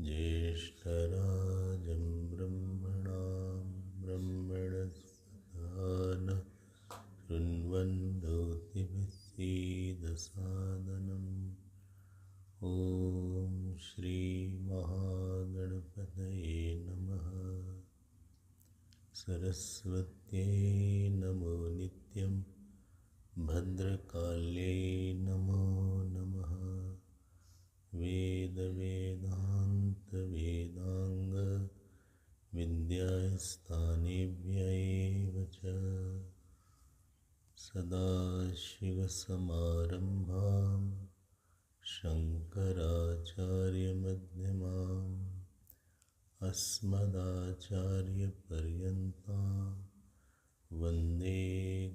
ज्येष्ठराजं ब्रह्मणां ब्रह्मणस्पदान शृण्वन्नोतिभिस्सीदसादनम् ॐ श्री महागणपतये नमः। सरस्वत्यै नमो नित्यं भद्रकाल्यै नमो नमः। वेदवेदान्तवेदाङ्ग विद्यास्थानेभ्य एव च सदाशिवसमारम्भां शङ्कराचार्यमध्यमाम् अस्मदाचार्यपर्यन्तां वन्दे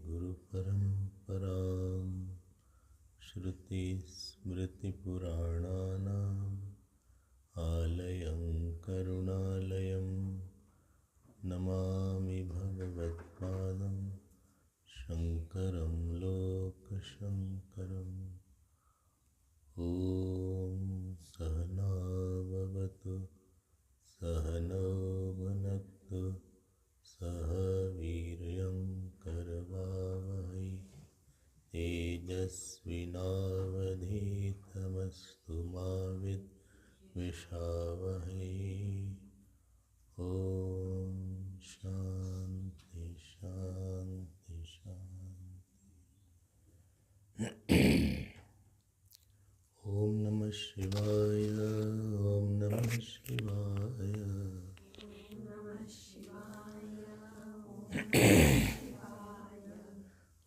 गुरुपरम्पराम्। श्रुतिस्मृतिपुराणानाम् आलयं करुणालयं नमामि भगवत्पादं शङ्करं लोकशङ्करम्। ॐ सहना भवतु सहनौ भुनक्तु सह वीर्यं करवावहै तेजस्विनावधीतमस्तु मा विद्विषावहै। ॐ शान्ति शान्ति शान्ति। ॐ नमः शिवाय ॐ नमः शिवाय।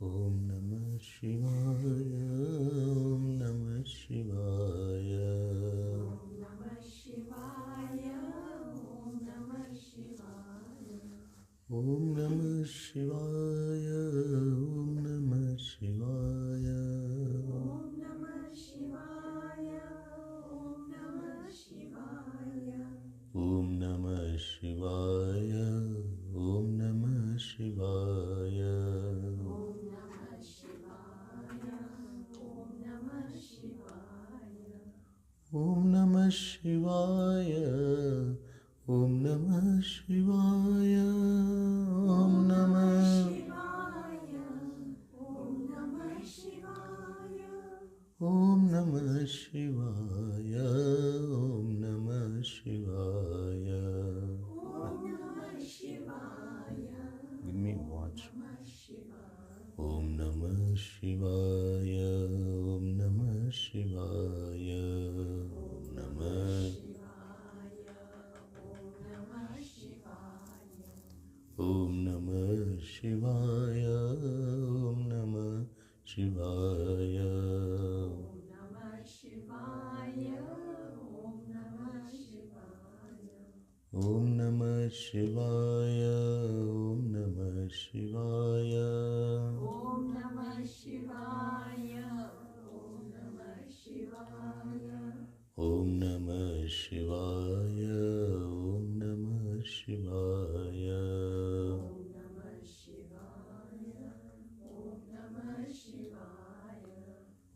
ॐ नमः शिवाय ॐ नमः शिवाय। ॐ नमः शिवाय ॐ नमः शिवाय। ॐ नमः शिवाय ॐ नमः शिवाय। ॐ नमः शिवाय ॐ नमः शिवाय। ॐ नमः ॐ नमः शिवाय ॐ नमः शिवाय। Give me watch. ॐ नमः शिवाय ॐ नमः शिवाय। ॐ नमः ॐ नमः शिवाय ॐ नमः शिवाय। ॐ नमः शिवाय ॐ नमः शिवाय। ॐ नमः शिवाय ॐ नमः शिवाय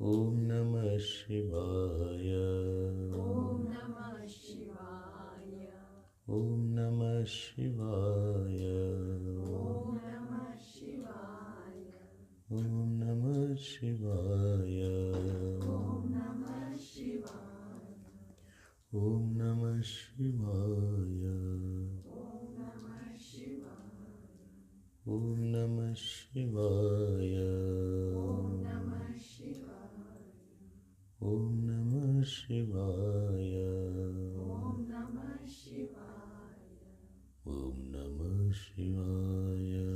ॐ नमः शिवाय। ॐ नमः शिवाय ॐ नमः शिवाय। ॐ नमः शिवाय ॐ नमः शिवाय। ॐ नमः Shivaya. Om Namah Shivaya. Om Namah Shivaya. Om Namah Shivaya.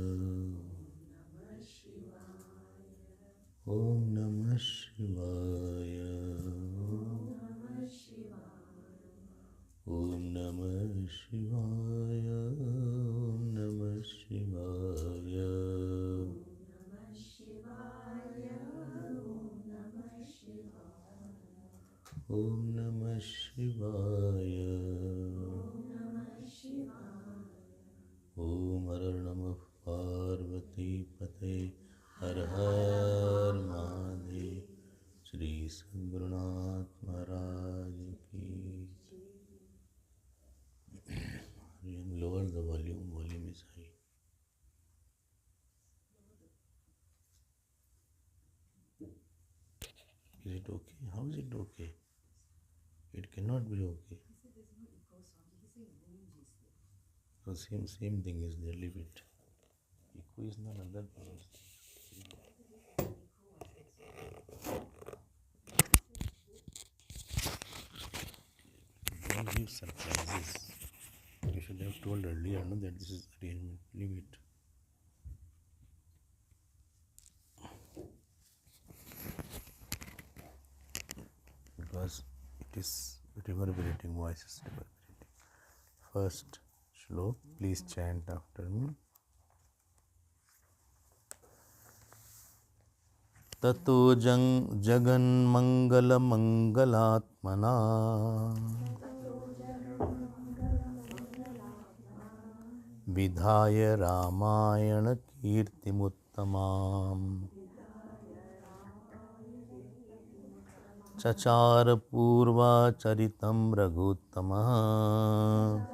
Om Namah Shivaya. Om Namah Shivaya. Om Namah Shivaya. Om Har Namah Parvati Pate Har Har Mahadev. Shri Sadgurunath Maharaj Ki. Lower the volume. Volume is high. Is it okay? How is it okay? It cannot be okay. So same thing is there. Leave it. Echo is not another thing. Don't give surprises. You should have told earlier, no, that this is arrangement. Leave it. Because it is reverberating, voice is reverberating. First shlok, please chant after me. Tato jagan mangala mangalatmana vidhaya ramayana kirtimuttamam chachar purva charitam raghuttamah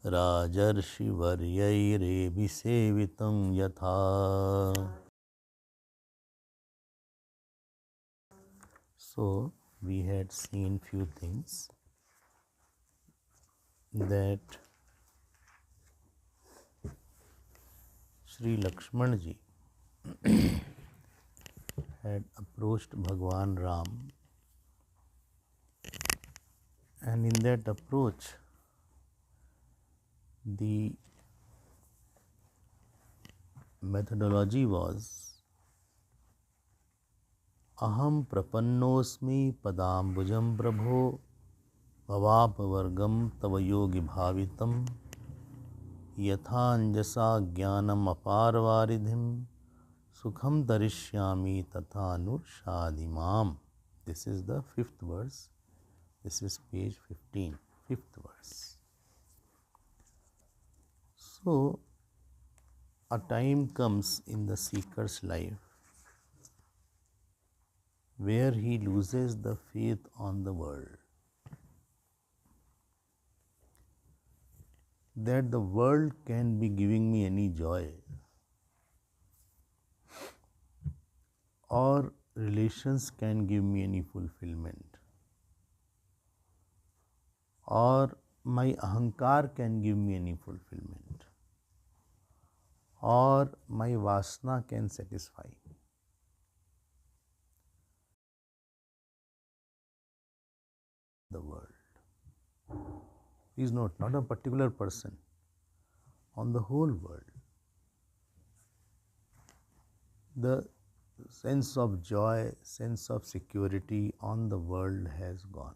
rajarshi varyaire sevitam yatha. So we had seen few things that Shri Lakshmanji had approached Bhagwan Ram, and in that approach the methodology was Aham prapannosmi padambujam prabho bhavapavargam tava yogi bhavitam yathanjasa jnanam aparvaridhim sukham darishyami tatha nurshadimam. This is the fifth verse. This is page 15, fifth verse. So, a time comes in the seeker's life where he loses the faith on the world, that the world can be giving me any joy, or relations can give me any fulfillment, or my ahankar can give me any fulfillment, or my vasana can satisfy. The world. Please note, not a particular person, on the whole world. The sense of joy, sense of security on the world has gone.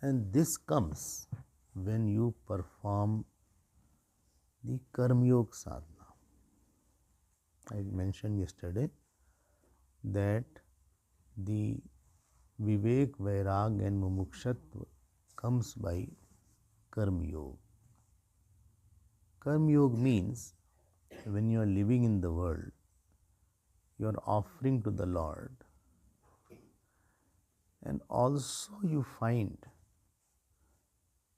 And this comes when you perform the Karma Yoga sadhana. I mentioned yesterday that the Vivek, Vairag and Mumukshatva comes by Karma Yoga. Karma Yoga means when you are living in the world, you are offering to the Lord, and also you find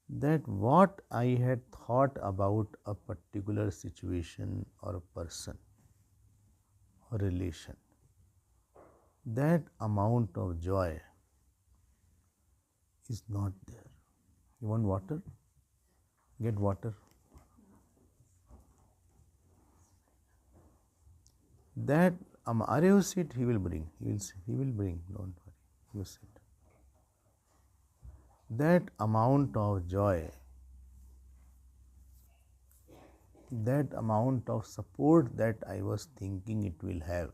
that what I had thought about a particular situation or a person or relation, that amount of joy is not there. You want water? Get water. That Arya sit, he will bring. He will bring. Don't worry. You sit. That amount of joy, that amount of support that I was thinking it will have.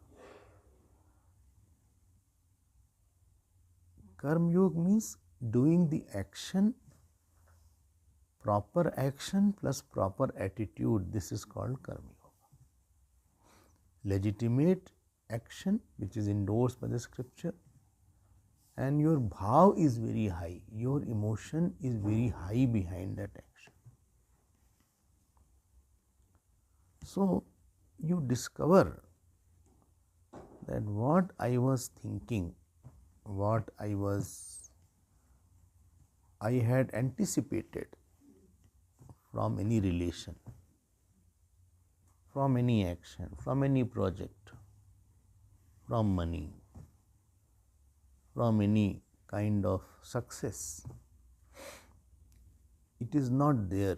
Karma Yoga means doing the action, proper action plus proper attitude. This is called Karma Yoga. Legitimate action, which is endorsed by the scripture, and your bhav is very high. Your emotion is very high behind that action. So, you discover that what I was thinking, what I had anticipated from any relation, from any action, from any project, from money, from any kind of success, it is not there.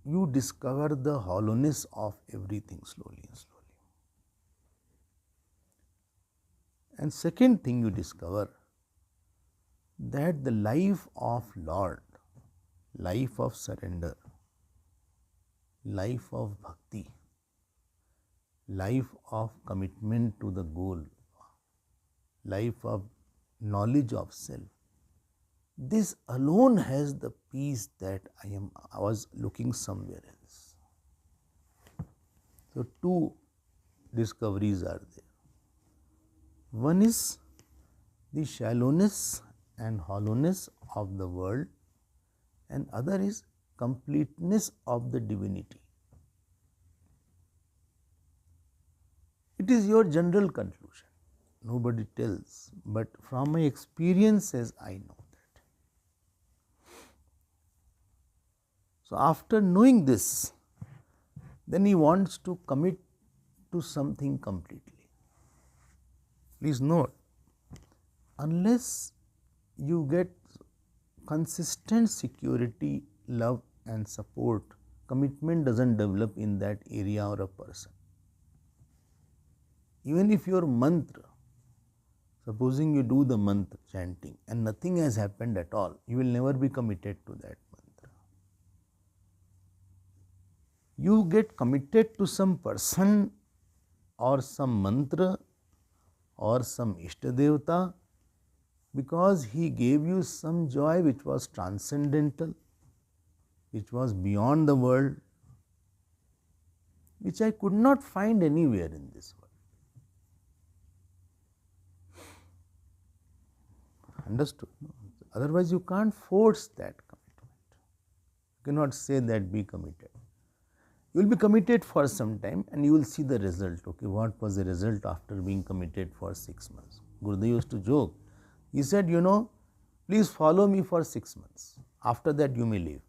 You discover the hollowness of everything slowly and slowly. And second thing you discover, that the life of Lord, life of surrender, life of bhakti, life of commitment to the goal, life of knowledge of self, this alone has the peace that I was looking somewhere else. So two discoveries are there. One is the shallowness and hollowness of the world, and other is completeness of the divinity. It is your general conclusion. Nobody tells, but from my experiences I know that. So after knowing this, then he wants to commit to something completely. Please note, unless you get consistent security, love and support, commitment doesn't develop in that area or a person. Even if your mantra, supposing you do the mantra chanting and nothing has happened at all, you will never be committed to that mantra. You get committed to some person or some mantra or some Ishtadevata because he gave you some joy which was transcendental, which was beyond the world, which I could not find anywhere in this world. Understood? No? Otherwise, you can't force that commitment. You cannot say that be committed. You will be committed for some time and you will see the result. Okay, what was the result after being committed for 6 months? Gurudev used to joke. He said, please follow me for 6 months. After that, you may leave.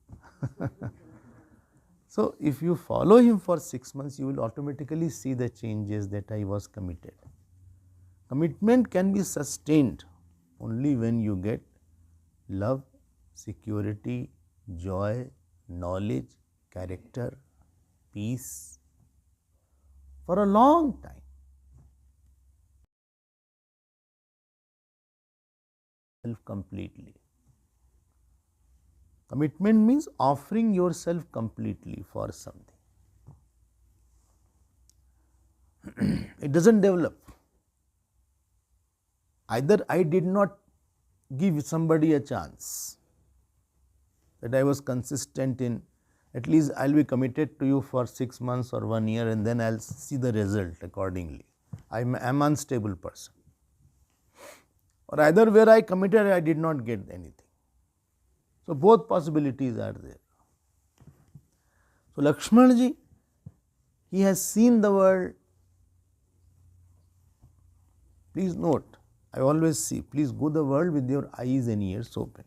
So, if you follow him for 6 months, you will automatically see the changes that I was committed. Commitment can be sustained only when you get love, security, joy, knowledge, character, peace for a long time. Completely. Commitment means offering yourself completely for something. It doesn't develop. Either I did not give somebody a chance, that I was consistent in, at least I will be committed to you for 6 months or 1 year and then I will see the result accordingly. I am an unstable person. Or either where I committed, I did not get anything. So both possibilities are there. So Lakshmanaji, he has seen the world. Please note, I always see, please go the world with your eyes and ears open.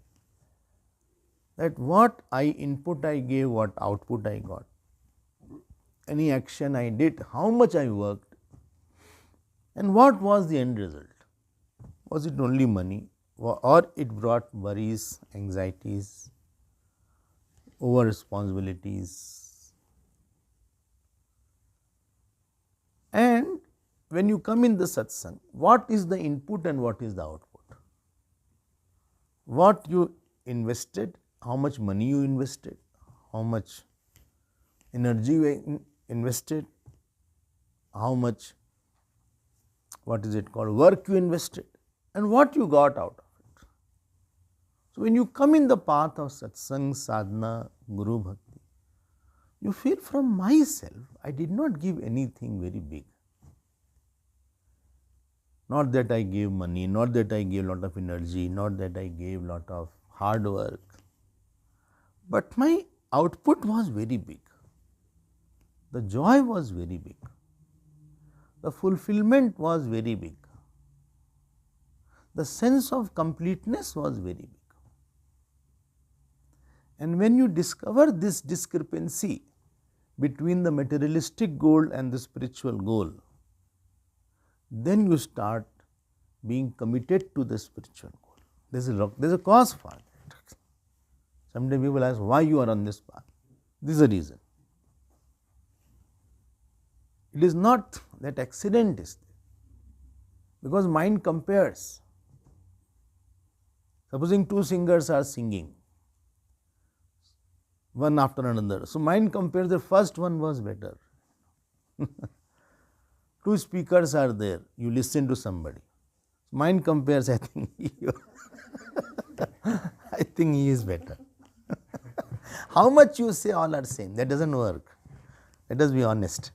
That what input I gave, what output I got, any action I did, how much I worked, and what was the end result. Was it only money, or it brought worries, anxieties, over responsibilities. And when you come in the satsang, what is the input and what is the output? What you invested, how much money you invested, how much energy you invested, how much, what is it called, work you invested, and what you got out of it. So when you come in the path of satsang, sadhana, guru bhakti, you feel from myself, I did not give anything very big. Not that I gave money, not that I gave lot of energy, not that I gave lot of hard work, but my output was very big. The joy was very big. The fulfillment was very big. The sense of completeness was very big. And when you discover this discrepancy between the materialistic goal and the spiritual goal, then you start being committed to the spiritual goal. There's a cause for it. Sometimes people ask, why you are on this path? This is the reason. It is not that accident is there, because mind compares. Supposing two singers are singing, one after another. So mind compares, the first one was better. Two speakers are there, you listen to somebody. Mind compares, I think I think he is better. How much you say all are same, that doesn't work. Let us be honest.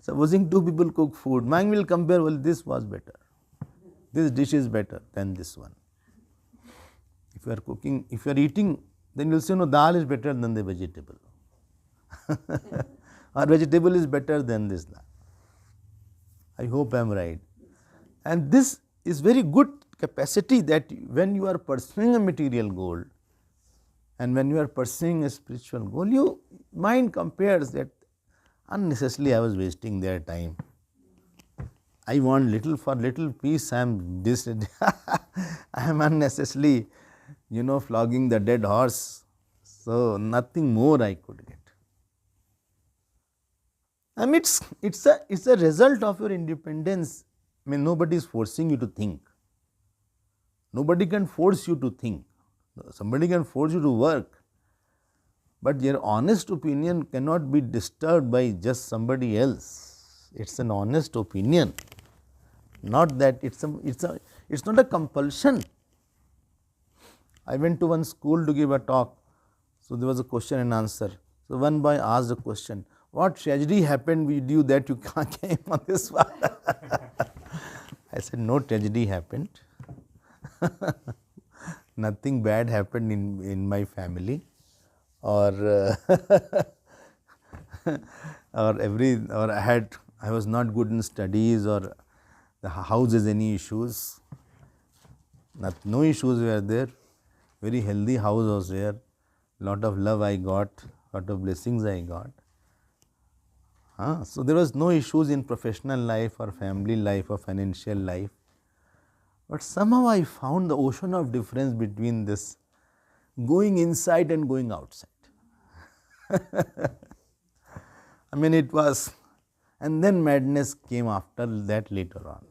Supposing two people cook food, mind will compare, well, this was better. This dish is better than this one. If you are cooking, if you are eating, then you will say, no, dal is better than the vegetable. Or vegetable is better than this dal. I hope I am right. And this is very good capacity, that when you are pursuing a material goal and when you are pursuing a spiritual goal, your mind compares that unnecessarily I was wasting their time. I want little for little peace, I am this, I am unnecessarily, flogging the dead horse. So nothing more I could get. I mean, it's a result of your independence. I mean, nobody is forcing you to think. Nobody can force you to think. Somebody can force you to work. But your honest opinion cannot be disturbed by just somebody else. It's an honest opinion. Not that it's not a compulsion. I went to one school to give a talk. So there was a question and answer. So one boy asked a question, what tragedy happened with you that you came on this path? I said, no tragedy happened. Nothing bad happened in my family, or I was not good in studies, or the house has any issues. No issues were there. Very healthy house was there. Lot of love I got, lot of blessings I got. So there was no issues in professional life or family life or financial life. But somehow I found the ocean of difference between this going inside and going outside. I mean, it was, and then madness came after that later on.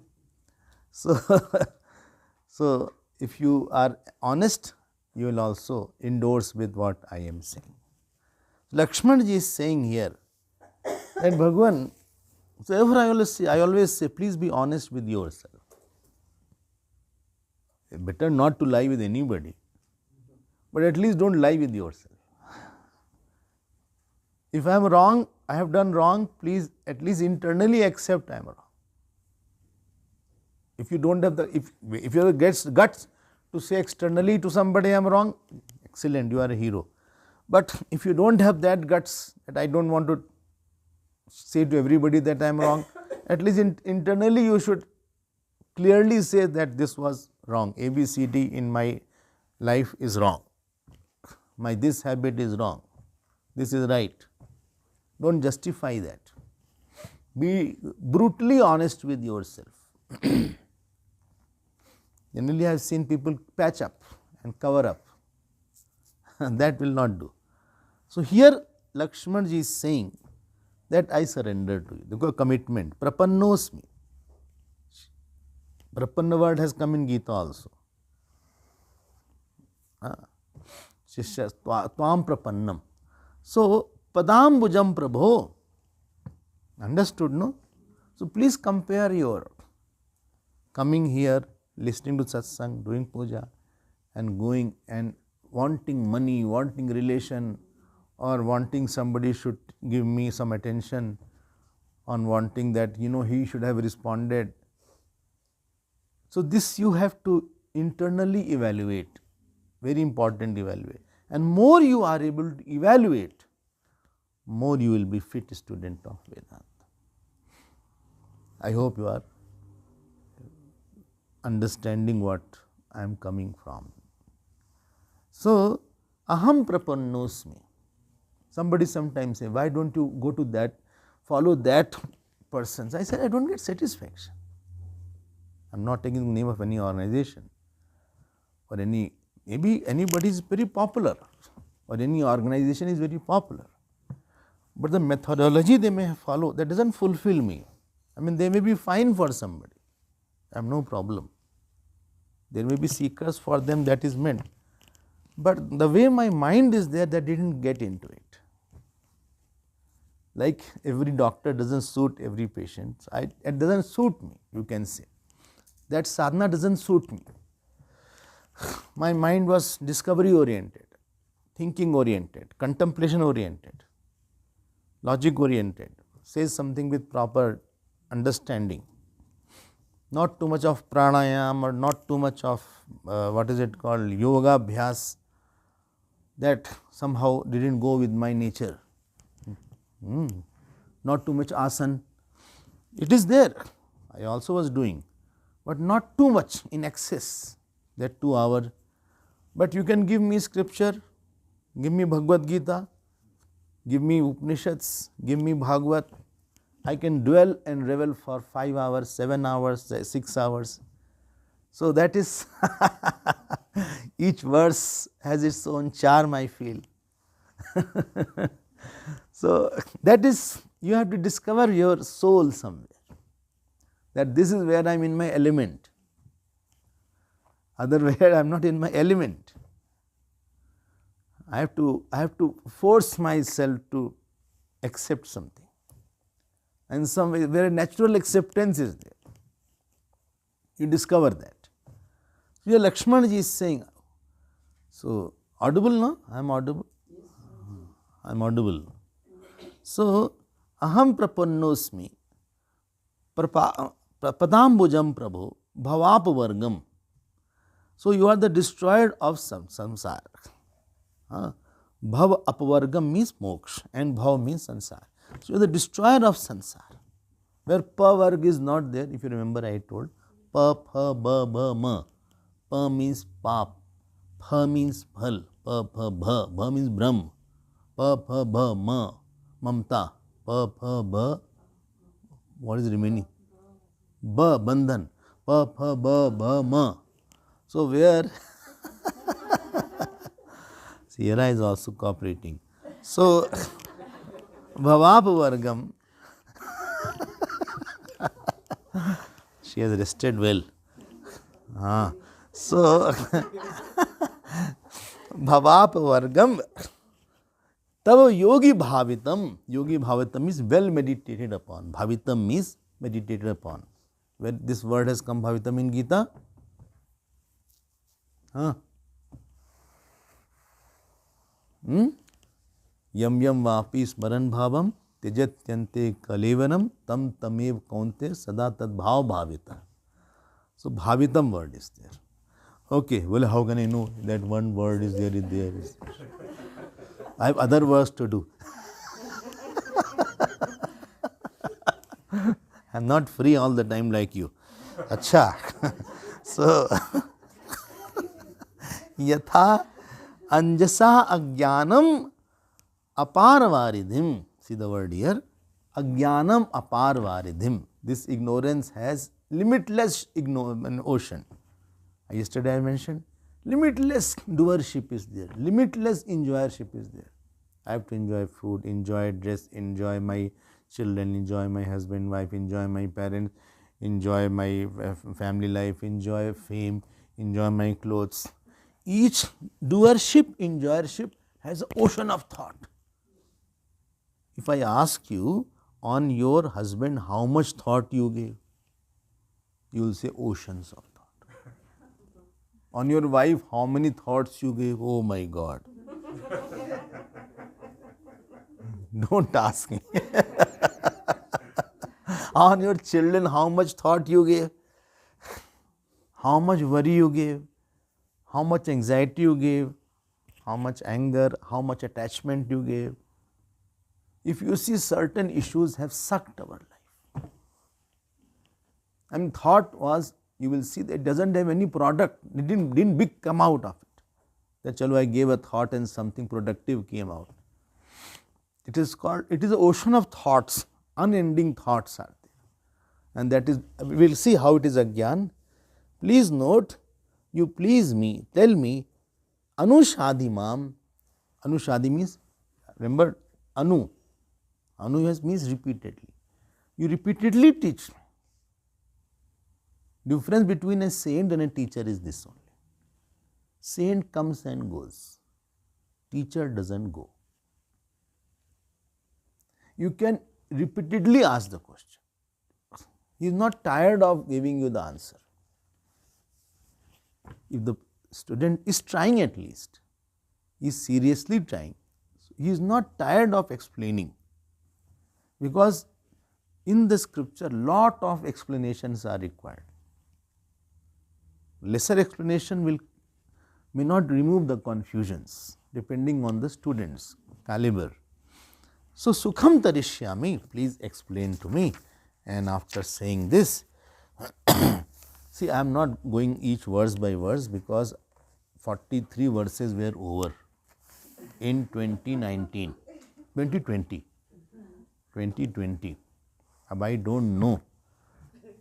So if you are honest, you will also endorse with what I am saying. Lakshmanji is saying here that Bhagavan, so ever I always say, please be honest with yourself. Better not to lie with anybody, but at least don't lie with yourself. If I am wrong, I have done wrong, please at least internally accept I am wrong. If you don't have if you have the guts to say externally to somebody I am wrong, excellent, you are a hero. But if you don't have that guts, that I don't want to say to everybody that I am wrong, at least internally you should clearly say that this was wrong. A, B, C, D in my life is wrong. This habit is wrong. This is right. Don't justify that. Be brutally honest with yourself. Generally, I have seen people patch up and cover up. that will not do. So here Lakshmanji is saying that I surrender to you. The commitment, prapannosmi. Prapanna word has come in Gita also. Shishya tvam prapannam. So padambujam prabho. Understood, no? So please compare your coming here, listening to satsang, doing puja, and going and wanting money, wanting relation, or wanting somebody should give me some attention, on wanting that, he should have responded. So this you have to internally evaluate, very important evaluate. And more you are able to evaluate, more you will be fit student of Vedanta. I hope you are understanding what I am coming from. So, aham prapannosmi. Somebody sometimes say, why don't you go to that, follow that person? I said, I don't get satisfaction. I am not taking the name of any organization or maybe anybody is very popular or any organization is very popular. But the methodology they may follow, that doesn't fulfill me. I mean, they may be fine for somebody. I have no problem. There may be seekers, for them that is meant. But the way my mind is there, that didn't get into it. Like every doctor doesn't suit every patient. It doesn't suit me, you can say. That sadhana doesn't suit me. My mind was discovery oriented, thinking oriented, contemplation oriented, logic oriented, says something with proper understanding. Not too much of pranayam or not too much of yoga abhyas, that somehow didn't go with my nature. Not too much asana. It is there, I also was doing, but not too much in excess, that 2 hours. But you can give me scripture, give me Bhagavad Gita, give me Upanishads, give me Bhagavad. I can dwell and revel for 5 hours, 7 hours, 6 hours. So that is, each verse has its own charm, I feel. So that is, you have to discover your soul somewhere, that this is where I am in my element, otherwhere I am not in my element. I have to force myself to accept something, and some very natural acceptance is there. You discover that. So here Lakshmanaji is saying, so audible, no? I am audible. I am audible. So aham prapannosmi padambujam prabho bhavapavargam. So you are the destroyer of samsara. Bhav apavargam means moksha and bhav means sansara. So you are the destroyer of sansara. Where pa varg is not there, if you remember I told, pa, pha, ba, ba, ma. Pa means pap, pha means phal, pa, pha, bha, bha means brahm, pa, pha, ba, ma, mamta, pa, pha, ba, what is remaining? Ba, bandhan, pa, pha, ba, ba, ma. So where Sierra is also cooperating. So bhavapavargam, she has rested well. So bhavapavargam tava yogi bhavitam. Yogi bhavitam is well meditated upon. Bhavitam means meditated upon. Where this word has come, bhavitam, in Gita? Yam yam vapi smaran bhavam tejatyante kalevanam tam tamev kaunte sada tad bhav bhavita. So bhavitam word is there. Okay, well, how can I know that one word is there, I have other works to do. I am not free all the time like you. Acha. So yatha anjasa ajnanam aparvaridhim. See the word here. Ajnanam aparvaridhim. This ignorance has limitless ocean. Yesterday I mentioned Limitless doership is there. Limitless enjoyership is there. I have to enjoy food, enjoy dress, enjoy my children, enjoy my husband, wife, enjoy my parents, enjoy my family life, enjoy fame, enjoy my clothes. Each doership, enjoyership has an ocean of thought. If I ask you on your husband how much thought you gave, you will say oceans of thought. On your wife, how many thoughts you gave? Oh my God. Don't ask me. On your children, how much thought you gave? How much worry you gave? How much anxiety you gave? How much anger? How much attachment you gave? If you see, certain issues have sucked our life. And thought was, you will see that it doesn't have any product. It didn't big come out of it. That chalo, I gave a thought and something productive came out. It is an ocean of thoughts, unending thoughts are there. And that is, we will see how it is Agyan. Please note, you please me, tell me, Anushadi Mam. Anushadi means, remember, Anu. Anu means repeatedly. You repeatedly teach. Difference between a saint and a teacher is this only. Saint comes and goes. Teacher doesn't go. You can repeatedly ask the question. He is not tired of giving you the answer. If the student is trying at least, he is seriously trying, he is not tired of explaining. Because in the scripture, lot of explanations are required. Lesser explanation may not remove the confusions depending on the student's caliber. So, Sukham Tarishyami, please explain to me. And after saying this, see, I am not going each verse by verse because 43 verses were over in 2019, 2020. 2020. Ab I don't know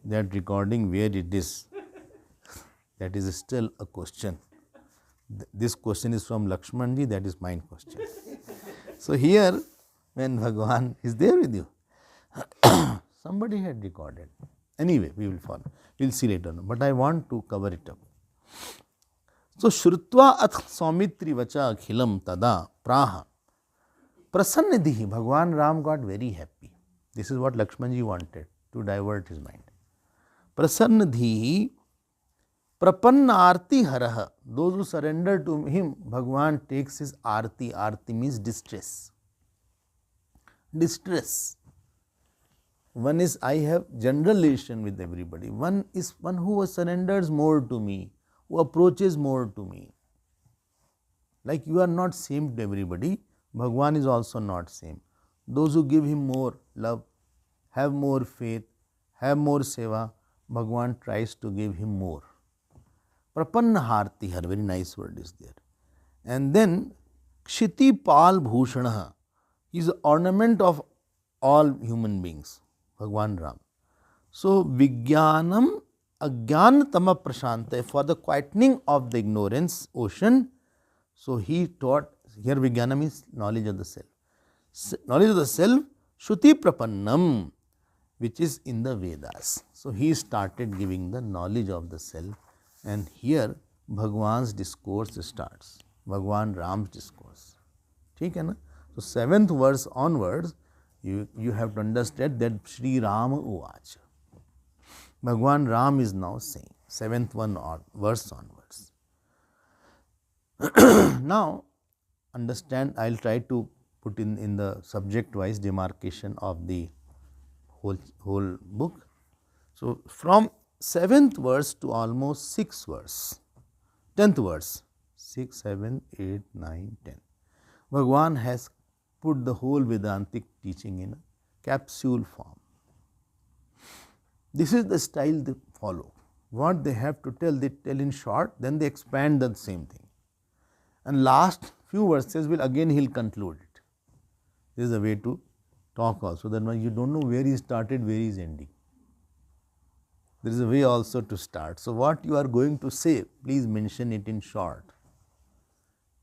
that recording where it is. That is still a question. This question is from Lakshmanji, that is mine question. So here, when Bhagavan is there with you, somebody had recorded. Anyway, we will follow. We will see later on. But I want to cover it up. So, Shrutva ath Saumitri vacha akhilam tada praha. Prasannidhi, Bhagavan Ram got very happy. This is what Lakshmanji wanted to divert his mind. Prasannidhi prapanna arti haraha. Those who surrender to him, Bhagavan takes his arti. Arti means distress. Distress. One is I have general relation with everybody. One is one who surrenders more to me, who approaches more to me. Like you are not same to everybody, Bhagavan is also not same. Those who give him more love, have more faith, have more seva, Bhagavan tries to give him more. Prapanna harti, her very nice word is there. And then Kshiti Pal Bhushanaha is the ornament of all human beings, Bhagavan Ram. So, Vijnanam Ajnanatama Prashanta, for the quietening of the ignorance ocean. So, he taught, here Vijnana means knowledge of the self. Knowledge of the self, Shruti Prapannam, which is in the Vedas. So, he started giving the knowledge of the self, and here Bhagavan's discourse starts, Bhagavan Ram's discourse. ठीक है ना? So, 7th verse onwards, you have to understand that Shri Rama Uvacha. Bhagavan Ram is now saying, 7th verse onwards. Now, understand, I will try to put in the subject wise demarcation of the whole book. So, from 7th verse to almost 6th verse, 10th verse, 6, 7, 8, 9, 10. Bhagavan has put the whole Vedantic teaching in a capsule form. This is the style they follow. What they have to tell, they tell in short, then they expand the same thing. And last few verses will again he will conclude it. This is a way to talk also, that you don't know where he started, where he is ending. There is a way also to start. So what you are going to say, please mention it in short.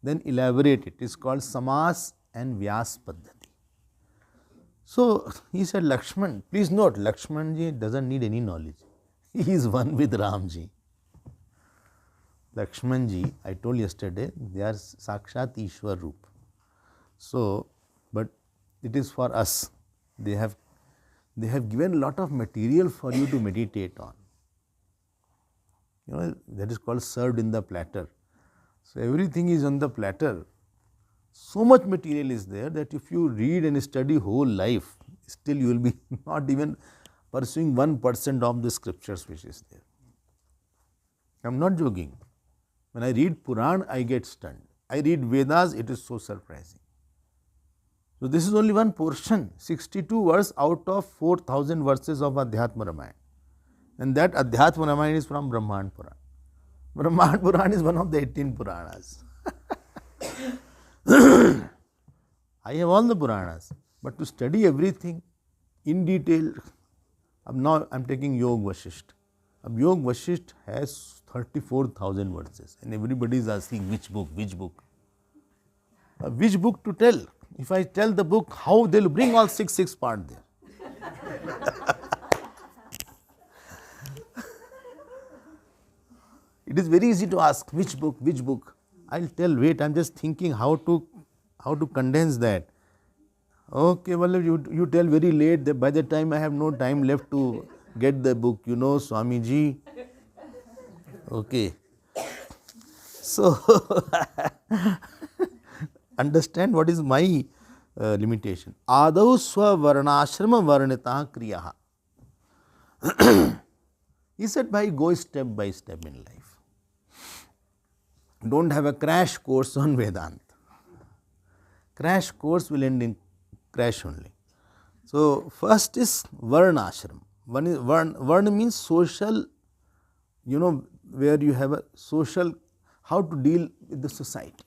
Then elaborate it. It is called Samas and Vyas Paddhati. So he said, Lakshman, please note, Lakshmanji doesn't need any knowledge. He is one with Ramji. Lakshmanji, I told yesterday, they are Sakshat Ishwar Roop. So, but it is for us. They have given a lot of material for you to meditate on. That is called served in the platter. So everything is on the platter. So much material is there that if you read and study whole life, still you will be not even pursuing 1% of the scriptures which is there. I am not joking. When I read Puran, I get stunned. I read Vedas, it is so surprising. So this is only one portion, 62 verses out of 4,000 verses of Adhyatma Ramayana. And that Adhyatma Ramayana is from Brahman Puran. Brahman Puran is one of the 18 Puranas. I have all the Puranas, but to study everything in detail, now I am taking Yog Vasisht. Yog Vasisht has 34,000 verses and everybody is asking which book, which book. Which book to tell? If I tell the book, how they will bring all six parts there. It is very easy to ask which book, which book. I will tell, wait, I am just thinking how to condense that. Okay, well, you tell very late, that by the time I have no time left to get the book, Swamiji. Okay. So, understand what is my limitation. Adau swa varnashrama varnita kriyaha. He said, go step by step in life. Don't have a crash course on Vedanta. Crash course will end in crash only. So, first is varnashram. Varna means social, where you have a social, how to deal with the society.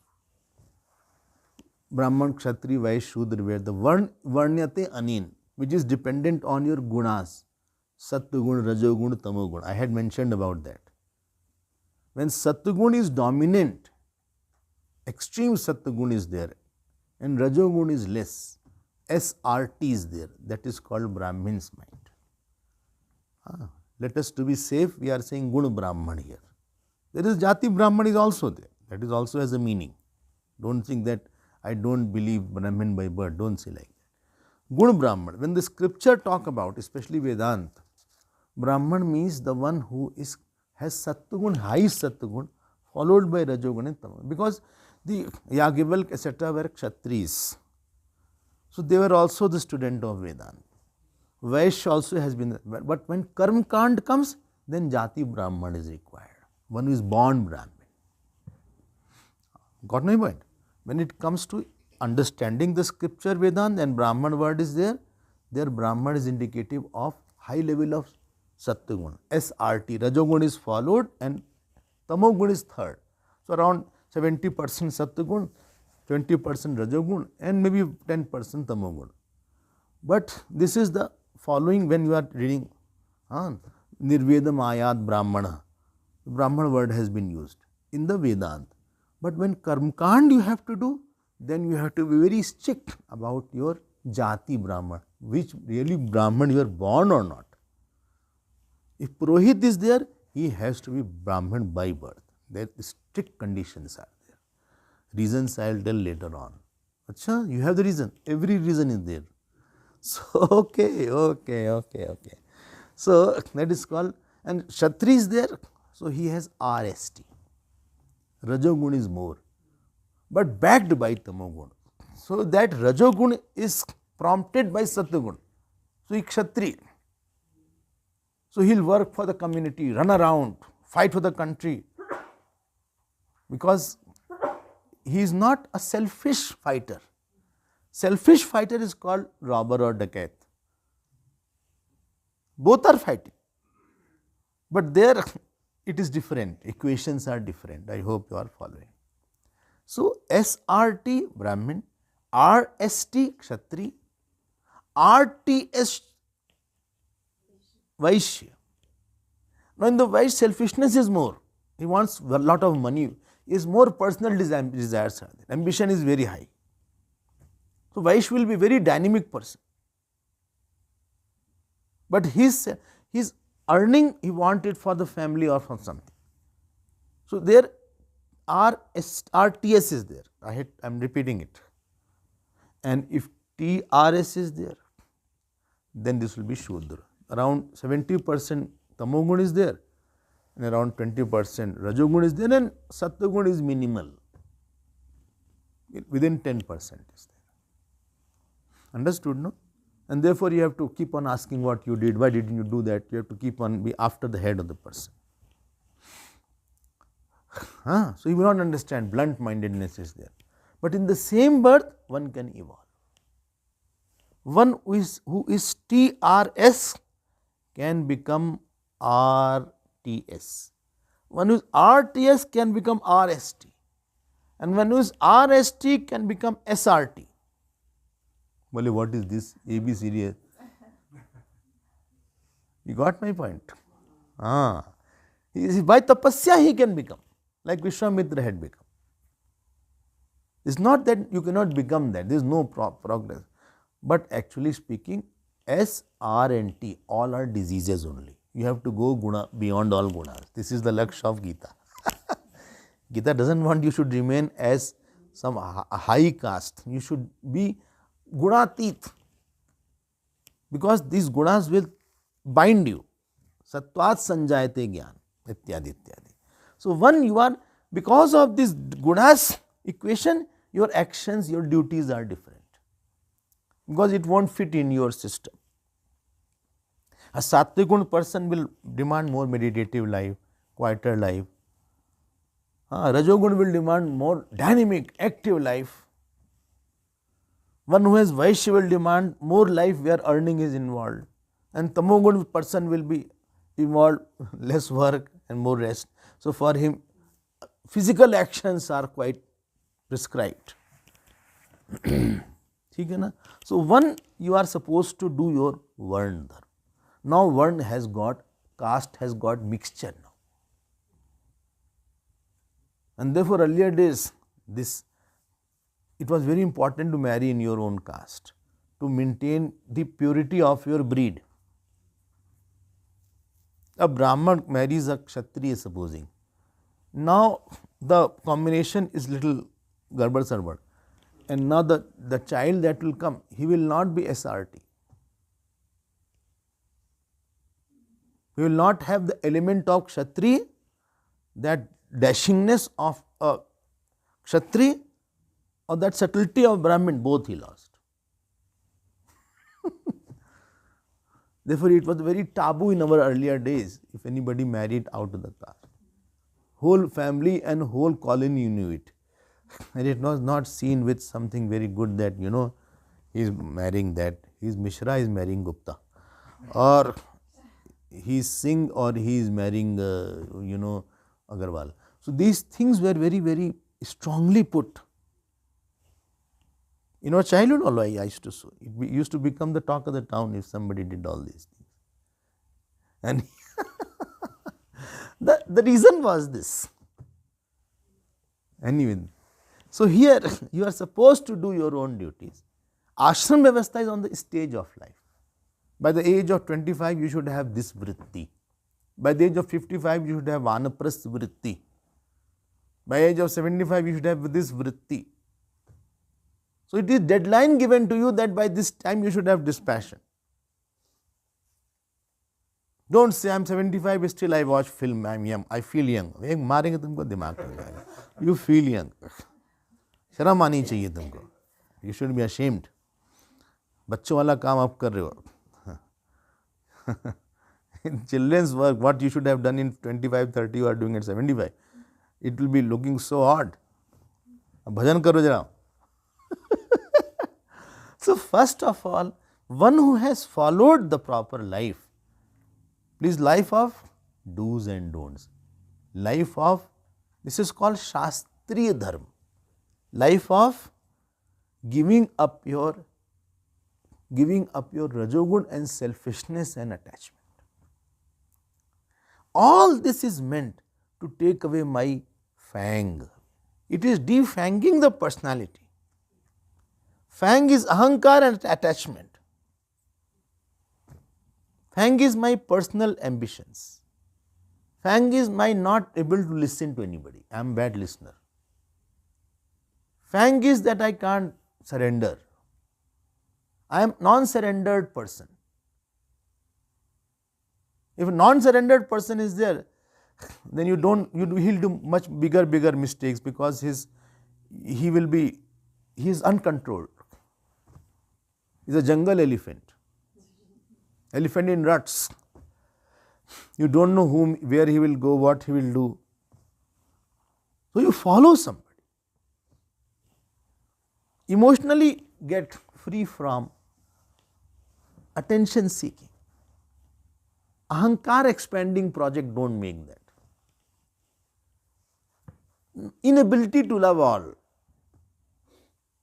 Brahman, Kshatri, Vaishya, Shudra, where the varnyate anin, which is dependent on your gunas. Sattvagun, Rajogun, Tamogun. I had mentioned about that. When Sattvagun is dominant, extreme Sattvagun is there and Rajogun is less, SRT is there. That is called Brahmin's mind. Let us to be safe, we are saying Gun Brahman here. There is Jati Brahman is also there. That is also has a meaning. Don't think that I don't believe Brahmin by birth. Don't say like that. Gun Brahman. When the scripture talk about, especially Vedanta, Brahman means the one who has Sattvagun, high Sattvagun, followed by Rajogun and Tamagun. Because the Yagyavalkya etc. were Kshatris. So they were also the student of Vedanta. Vaishya also has been, but when Karma Kand comes, then Jati Brahman is required. One who is born Brahmin. Got my point? When it comes to understanding the scripture Vedanta and Brahman word is there Brahman is indicative of high level of Sattvagun, SRT, Rajogun is followed and Tamogun is third. So around 70% Sattvagun, 20% Rajogun and maybe 10% Tamogun. But this is the following when you are reading Nirvedam Ayat Brahmana. The Brahman word has been used in the Vedanta. But when Karmakand you have to do, then you have to be very strict about your Jati Brahman, which really Brahman you are born or not. If Purohit is there, he has to be Brahman by birth. There strict conditions are there. Reasons I will tell later on. Achha, you have the reason. Every reason is there. So, okay. So, that is called, and Kshatri is there, so he has RST. Rajogun is more, but backed by Tamogun. So, that Rajogun is prompted by Sattvagun. So, he is Kshatri. So, he will work for the community, run around, fight for the country, because he is not a selfish fighter. Selfish fighter is called robber or dacoit. Both are fighting, but there it is different, equations are different. I hope you are following. So, SRT Brahmin, RST Kshatri, RTS Vaishya Now in the Vaishya, selfishness is more. He wants a lot of money. His more personal desires are there. Ambition is very high. So Vaishya will be a very dynamic person. But his earning, he wanted for the family or for something. So there are RTS is there. I am repeating it. And if TRS is there, then this will be Shudra. Around 70% Tamogun is there, and around 20% Rajogun is there, and Sattvagun is minimal. Within 10% is there. Understood, no? And therefore you have to keep on asking what you did, why didn't you do that? You have to keep on be after the head of the person. So you will not understand, blunt mindedness is there. But in the same birth, one can evolve. One who is TRS can become RTS. One who is RTS can become RST. And one who is RST can become SRT. Well, what is this? ABCD. You got my point? By tapasya he can become, like Vishwamitra had become. It's not that you cannot become that, there is no progress. But actually speaking, S, R and T, all are diseases only. You have to go guna beyond all gunas. This is the lakshya of Gita. Gita doesn't want you should remain as some high caste. You should be gunatit, because these gunas will bind you. Sattvat sanjayate jnana, ityadi ityadi. So one, you are, because of this gunas equation, your actions, your duties are different, because it won't fit in your system. A sattvic person will demand more meditative life, quieter life. Rajogun will demand more dynamic, active life. One who has Vaishya will demand more life where earning is involved. And Tamogun person will be involved less work and more rest. So for him, physical actions are quite prescribed. So one, you are supposed to do your Varna Dharma. Now Varna has got, caste has got mixture now. And therefore earlier days, it was very important to marry in your own caste, to maintain the purity of your breed. A Brahman marries a Kshatriya, supposing. Now the combination is little garbar sarbar. And now the child that will come, he will not be SRT. He will not have the element of Kshatriya, that dashingness of a Kshatriya, or that subtlety of Brahmin, both he lost. Therefore, it was very taboo in our earlier days if anybody married out of the caste. Whole family and whole colony knew it. And it was not seen with something very good that, he is marrying that, his Mishra is marrying Gupta, or he is Singh, or he is marrying, Agarwal. So these things were very, very strongly put. In our childhood, all I used to say, it used to become the talk of the town if somebody did all these things. And the reason was this. Anyway, so here you are supposed to do your own duties. Ashram Vyavastha is on the stage of life. By the age of 25, you should have this vritti. By the age of 55, you should have Vanaprastha vritti. By age of 75, you should have this vritti. So it is deadline given to you that by this time you should have dispassion. Don't say I am 75, still I watch film, I am young, I feel young. You feel young. शर्म आनी चाहिए तुमको. You should be ashamed. बच्चों वाला काम आप कर रहे हो. In children's work, what you should have done in 25, 30, you are doing at 75. It will be looking so odd. भजन करो जरा. So first of all, one who has followed the proper life, please, life of do's and don'ts, life of, this is called Shastriya Dharma, life of giving up your Rajogun and selfishness and attachment. All this is meant to take away my fang. It is defanging the personality. Fang is ahankar and attachment. Fang is my personal ambitions. Fang is my not able to listen to anybody. I am a bad listener. Fang is that I can't surrender. I am non-surrendered person. If a non-surrendered person is there, then he'll do much bigger mistakes, because he is uncontrolled. He's a jungle elephant. Elephant in ruts. You don't know where he will go, what he will do. So you follow somebody. Emotionally get free from attention seeking. Ahankar expanding project, don't make that. Inability to love all.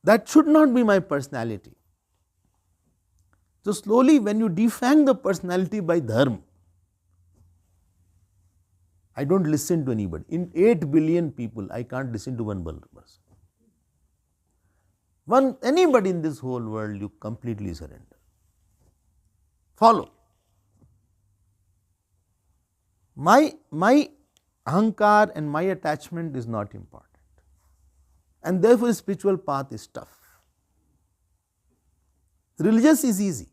That should not be my personality. So slowly, when you defang the personality by dharma, I don't listen to anybody. In 8 billion people, I can't listen to one person. Anybody in this whole world, you completely surrender. Follow. My ahankar and my attachment is not important. And therefore, spiritual path is tough. Religious is easy.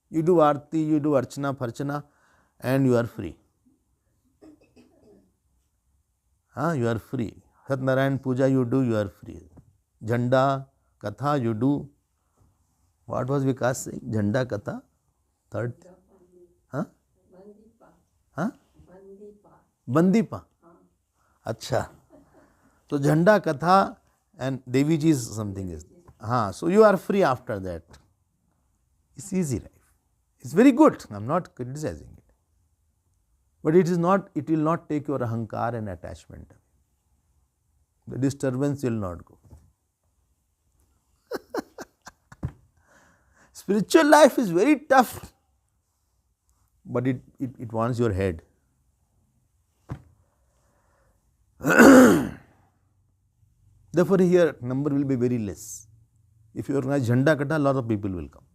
You do arti, you do archana, farchana, and you are free. You are free. Satnarayan puja you do, you are free. Jhanda, katha you do. What was Vikas saying? Jhanda, katha? Third? Bandipa. Acha. So Jhanda, katha and Devi ji is something is. So you are free after that. It's easy life. It's very good. I am not criticizing it. But it will not take your ahankar and attachment away. The disturbance will not go. Spiritual life is very tough, but it wants your head. Therefore, here number will be very less. If you organize Jhanda Kata, a lot of people will come.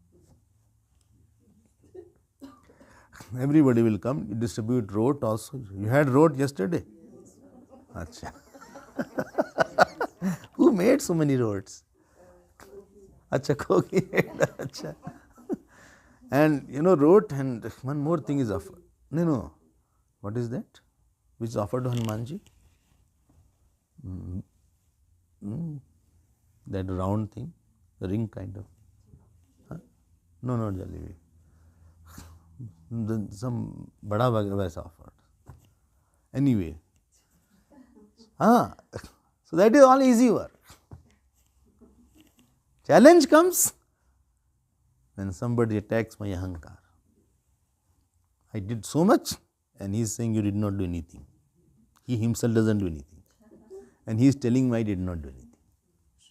Everybody will come. You distribute road also. You had road yesterday? Achha. Who made so many roads? Acha, Kogi made. Acha. And road, and one more thing is offered. No. What is that? Which is offered to Hanumanji? That round thing, the ring kind of. No, not jalebi. Some bada vaisa offered. Anyway. So that is all easy work. Challenge comes when somebody attacks my ahankar. I did so much, and he is saying you did not do anything. He himself doesn't do anything. And he is telling me I did not do anything.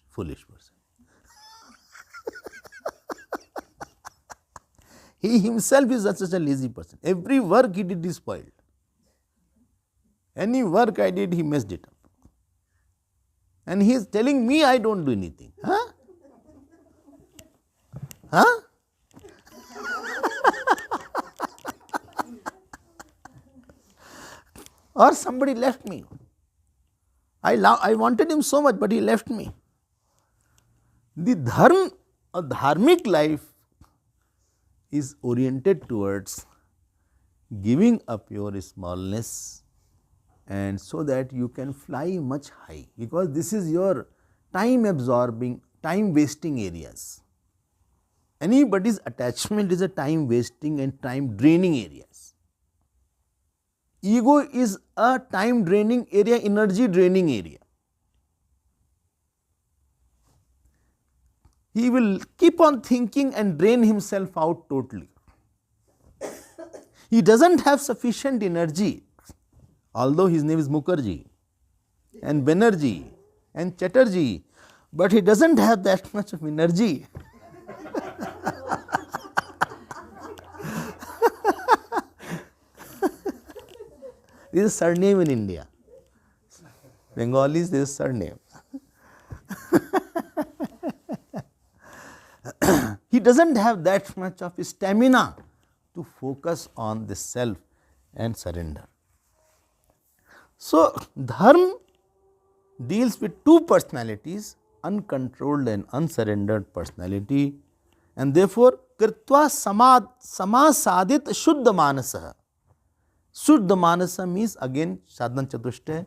Foolish person. He himself is such a lazy person. Every work he did is spoiled. Any work I did, he messed it up. And he is telling me I don't do anything. Or somebody left me. I wanted him so much, but he left me. The dharma, a dharmic life, is oriented towards giving up your smallness, and so that you can fly much high, because this is your time absorbing, time wasting areas. Anybody's attachment is a time wasting and time draining areas. Ego is a time draining area, energy draining area. He will keep on thinking and drain himself out totally. He doesn't have sufficient energy, although his name is Mukherjee and Banerjee and Chatterjee, but he doesn't have that much of energy. This is surname in India. Bengalis, this is surname. He doesn't have that much of stamina to focus on the self and surrender. So, Dharma deals with two personalities, uncontrolled and unsurrendered personality, and therefore, Kritva samasadit shuddha manasa. Shuddha manasa means again sadhana chatushtaya,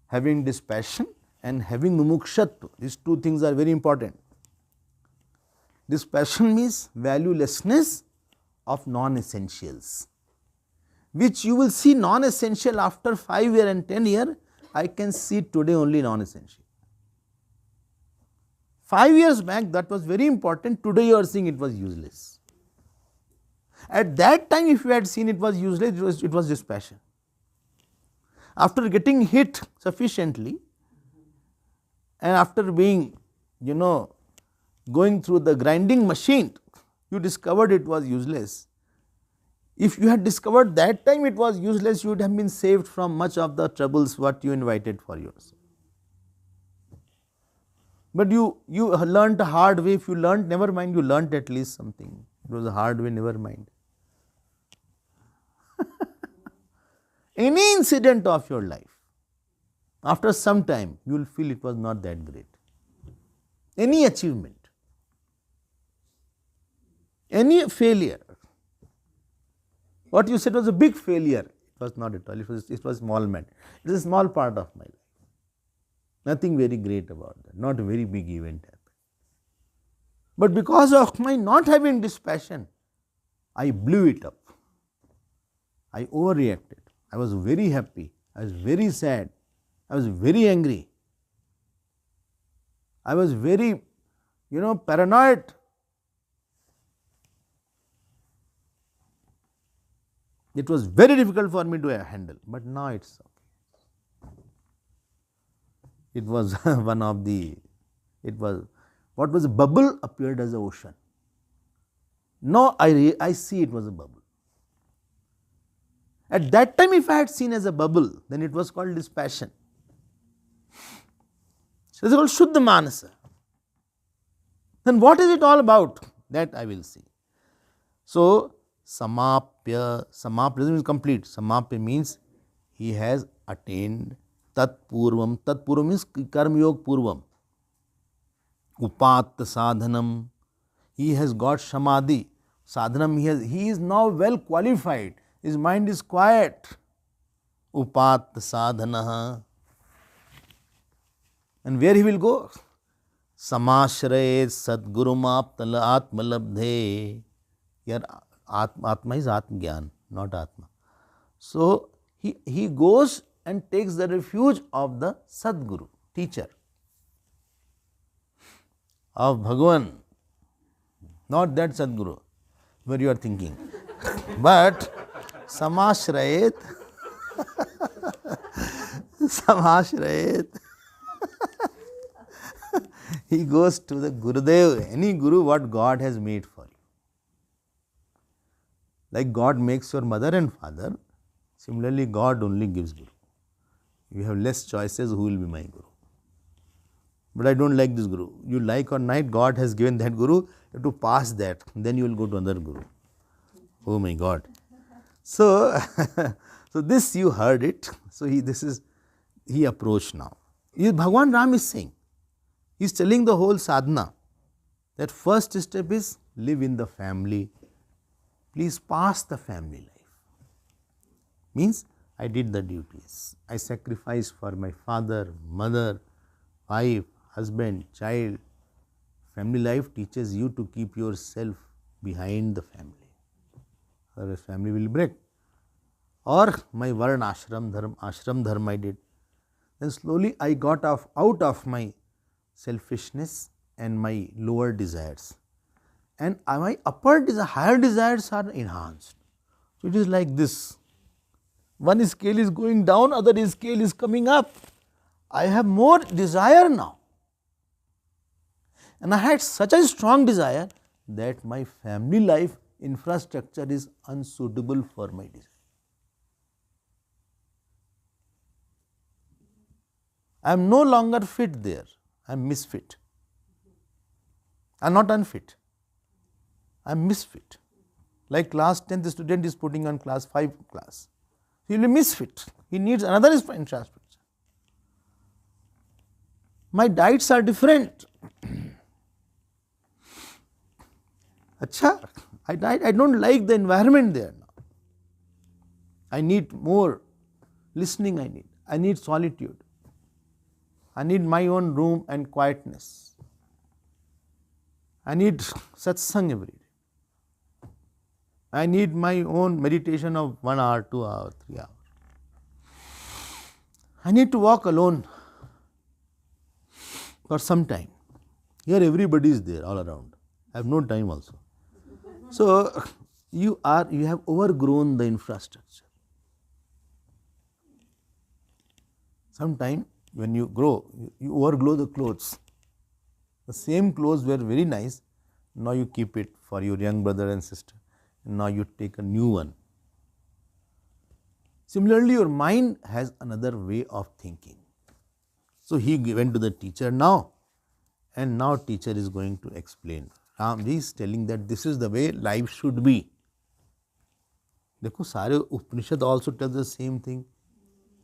having dispassion and having mumukshatva. These two things are very important. Dispassion means valuelessness of non-essentials, which you will see non-essential after 5 years and 10 years. I can see today only non-essential. 5 years back that was very important, today you are seeing it was useless. At that time if you had seen it was useless, it was dispassion. After getting hit sufficiently and after being, going through the grinding machine, you discovered it was useless. If you had discovered that time it was useless, you would have been saved from much of the troubles what you invited for yourself. But you learnt a hard way. If you learnt, never mind, you learnt at least something. It was a hard way, never mind. Any incident of your life, after some time, you will feel it was not that great. Any achievement, any failure, what you said was a big failure, it was not at all, it was small matter. It is a small part of my life. Nothing very great about that, not a very big event happened. But because of my not having dispassion, I blew it up. I overreacted. I was very happy. I was very sad. I was very angry. I was very, paranoid. It was very difficult for me to handle, but now it's okay. It was what was a bubble appeared as an ocean. Now I see it was a bubble. At that time if I had seen as a bubble, then it was called dispassion. So it is called Shuddha Manasa. Then what is it all about? That I will see. So, Samapya doesn't mean complete. Samapya means he has attained Tat Purvam. Tat Purvam means Karma Yoga Purvam. Upatta Sadhanam. He has got Samadhi. Sadhanam, he is now well qualified. His mind is quiet. Upatta Sadhanaha. And where he will go? Samashraye Sadgurum Atmalabdhe. Here Atma is Atmagyan, not Atma. So he goes and takes the refuge of the Sadguru, teacher, of Bhagavan, not that Sadguru where you are thinking, but Samashrayet, Samashrayet. He goes to the Gurudev, any Guru what God has made for you. Like God makes your mother and father, similarly God only gives Guru. You have less choices, who will be my Guru. But I don't like this Guru. You like or not, God has given that Guru, you have to pass that, then you will go to another Guru. Oh my God. So, so this you heard it. So he approached now. Bhagavan Ram is saying, he is telling the whole sadhana that first step is live in the family. Please pass the family life. Means I did the duties. I sacrificed for my father, mother, wife, husband, child. Family life teaches you to keep yourself behind the family. Otherwise family will break. Or my varna ashram dharma I did. Then slowly I got out of my selfishness and my lower desires. And my higher desires are enhanced. So it is like this. One scale is going down, other scale is coming up. I have more desire now. And I had such a strong desire that my family life infrastructure is unsuitable for my desire. I am no longer fit there. I am misfit. I am not unfit. I am misfit. Like class 10, the student is putting on class 5 class. He will be misfit. He needs another infrastructure. My diets are different. Acha, I don't like the environment there now. I need more listening. I need solitude. I need my own room and quietness. I need satsang every day. I need my own meditation of 1 hour, 2 hours, 3 hours. I need to walk alone for some time. Here everybody is there all around. I have no time also. So you have overgrown the infrastructure. Sometime when you grow, you overgrow the clothes. The same clothes were very nice. Now you keep it for your young brother and sister. Now you take a new one. Similarly, your mind has another way of thinking. So he went to the teacher now, and now teacher is going to explain. Ramji is telling that this is the way life should be. देखो सारे Upanishad also tell the same thing.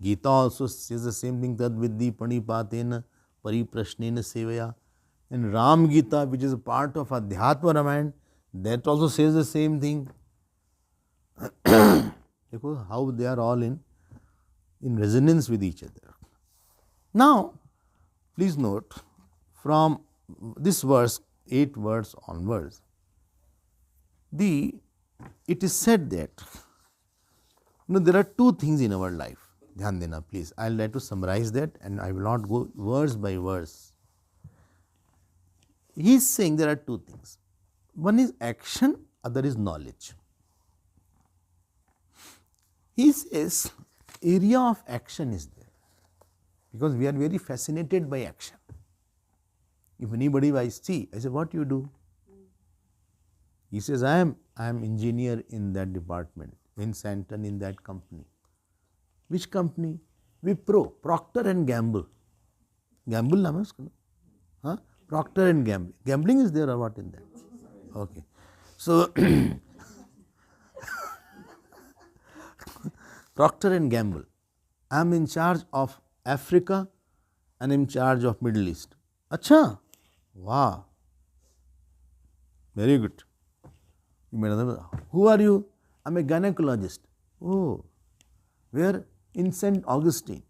Gita also says the same thing. Tad vidhi panipatena pariprashnena sevaya. And Ram Gita, which is a part of Adhyatma Ramayana, that also says the same thing. देखो how they are all in resonance with each other. Now, please note, from this verse, 8 words onwards, it is said that there are two things in our life. Dhyan dena, please. I will try to summarize that and I will not go verse by verse. He is saying there are two things. One is action, other is knowledge. He says area of action is there because we are very fascinated by action. If anybody I see, I say, what you do? He says, I am engineer in that department, in Santon, in that company. Which company? Wipro, Procter and Gamble. Gamble naam hai uska? Huh? Procter and Gamble. Gambling is there or what in that? Okay. So, Procter and Gamble. I am in charge of Africa and in charge of Middle East. Acha, wow, very good. Who are you? I am a gynecologist. Oh, where? In St. Augustine.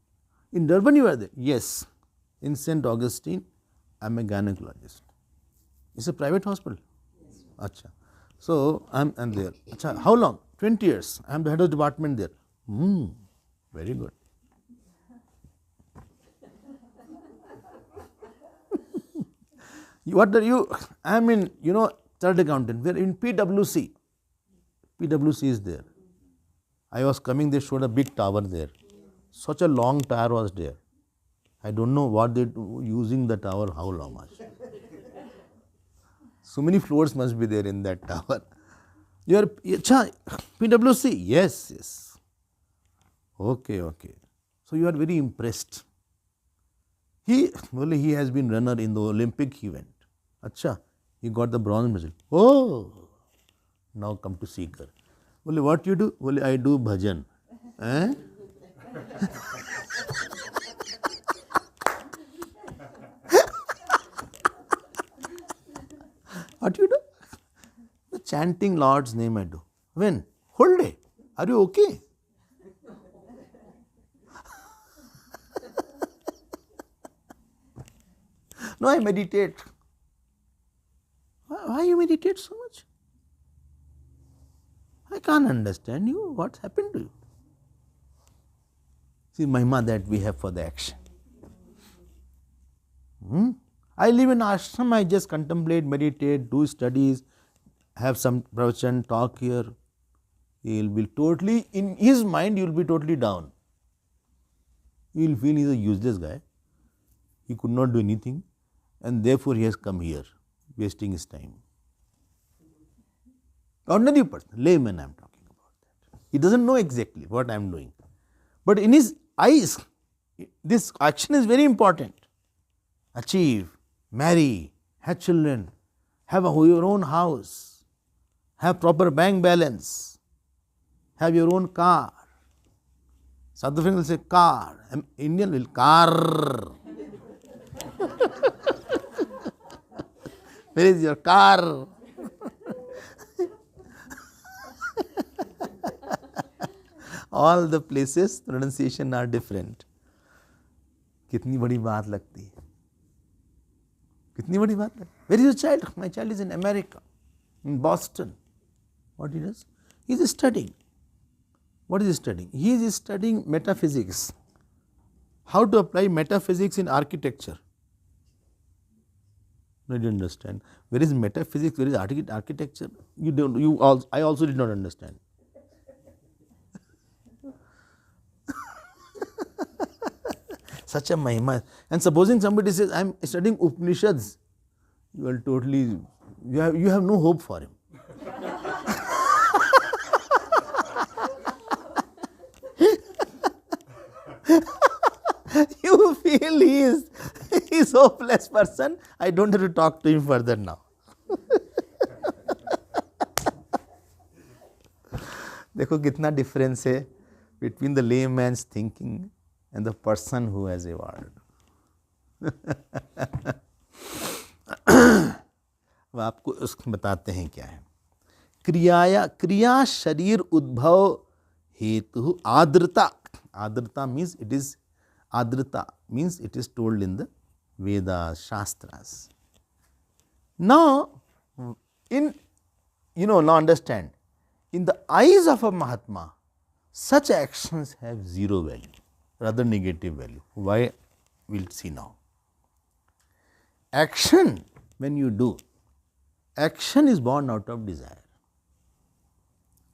In Durban you are there? Yes, in St. Augustine I am a gynecologist. It's a private hospital? Yes. Acha. So I am there. Acha, how long? 20 years. I am the head of department there. Very good. What are you? I am in, chartered accountant. We are in PwC. PwC is there. I was coming, they showed a big tower there. Such a long tower was there. I don't know what they using the tower, how long much. So many floors must be there in that tower. You are PwC? Yes. Okay. So you are very impressed. He has been runner in the Olympic event. Acha, he got the bronze medal. Oh, now come to seeker. What you do? I do bhajan. Eh? What you do? The chanting Lord's name I do. When? Whole day. Are you okay? No, I meditate. Why you meditate so much? I can't understand you. What's happened to you? See, mahima that we have for the action. I live in ashram, I just contemplate, meditate, do studies, have some pravachan, talk here. He will be totally, in his mind, you will be totally down. You will feel he is a useless guy. He could not do anything and therefore he has come here, wasting his time. Ordinary person, layman I am talking about that. He doesn't know exactly what I am doing. But in his eyes, this action is very important. Achieve, marry, have children, have your own house, have proper bank balance, have your own car. South African will say car, Indian will car. Where is your car? All the places pronunciation are different. कितनी बड़ी बात लगती है, कितनी बड़ी बात लगती है. Where is your child? My child is in America, in Boston. What he does? He is studying. What is he studying? He is studying metaphysics. How to apply metaphysics in architecture. I didn't understand. Where is metaphysics? Where is architecture? You don't. You also. I also did not understand. Such a mahima. And supposing somebody says, I am studying Upanishads, you are totally, you have no hope for him. You feel he is hopeless person. I don't have to talk to him further now. देखो कितना difference है between the layman's thinking and the person who has evolved. अब आपको उसको बताते हैं क्या है. क्रिया शरीर उद्भव हेतु आर्द्रता. आर्द्रता means it is आर्द्रता means it is told in the Vedas, Shastras. Now, now understand, in the eyes of a Mahatma, such actions have zero value, rather negative value. Why? We'll see now. Action, when you do, action is born out of desire.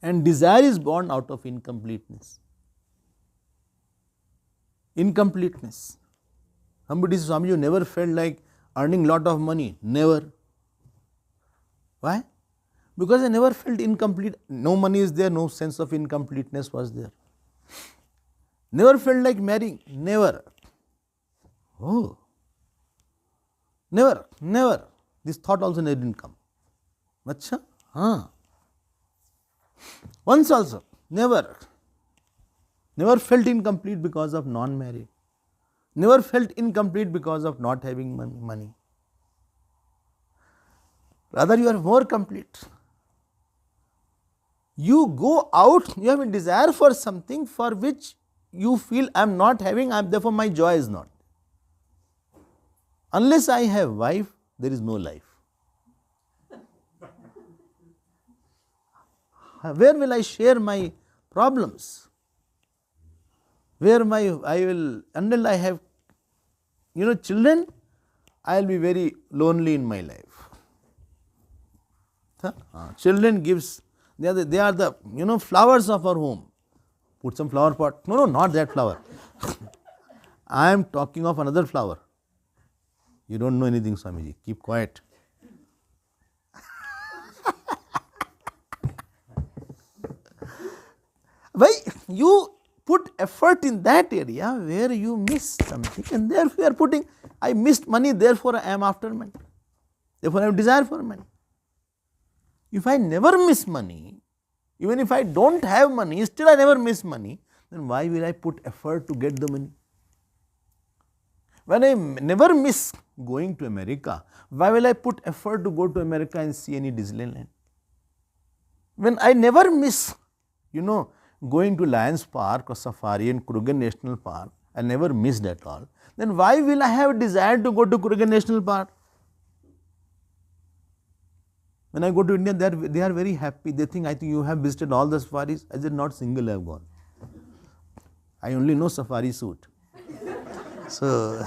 And desire is born out of incompleteness. Incompleteness. Somebody says, Swami, you never felt like earning lot of money. Never. Why? Because I never felt incomplete. No money is there, no sense of incompleteness was there. Never felt like marrying. Never. Oh. Never. This thought also never didn't come. Acha? Once also. Never. Never felt incomplete because of non-married. Never felt incomplete because of not having money. Rather, you are more complete. You go out, you have a desire for something for which you feel I am not having, therefore my joy is not. Unless I have wife, there is no life. Where will I share my problems? Until I have, children, I will be very lonely in my life. Children gives, they are the, flowers of our home. Put some flower pot. No, not that flower. I am talking of another flower. You don't know anything, Swamiji. Keep quiet. Why? You put effort in that area where you miss something, and therefore you are putting, I missed money, therefore I am after money. Therefore I have desire for money. If I never miss money, even if I don't have money, still I never miss money, then why will I put effort to get the money? When I never miss going to America, why will I put effort to go to America and see any Disneyland? When I never miss, going to Lions Park or Safari and Kruger National Park, I never missed at all, then why will I have a desire to go to Kruger National Park? When I go to India, they are very happy. They think, I think you have visited all the safaris. I said, not single I have gone. I only know safari suit. So,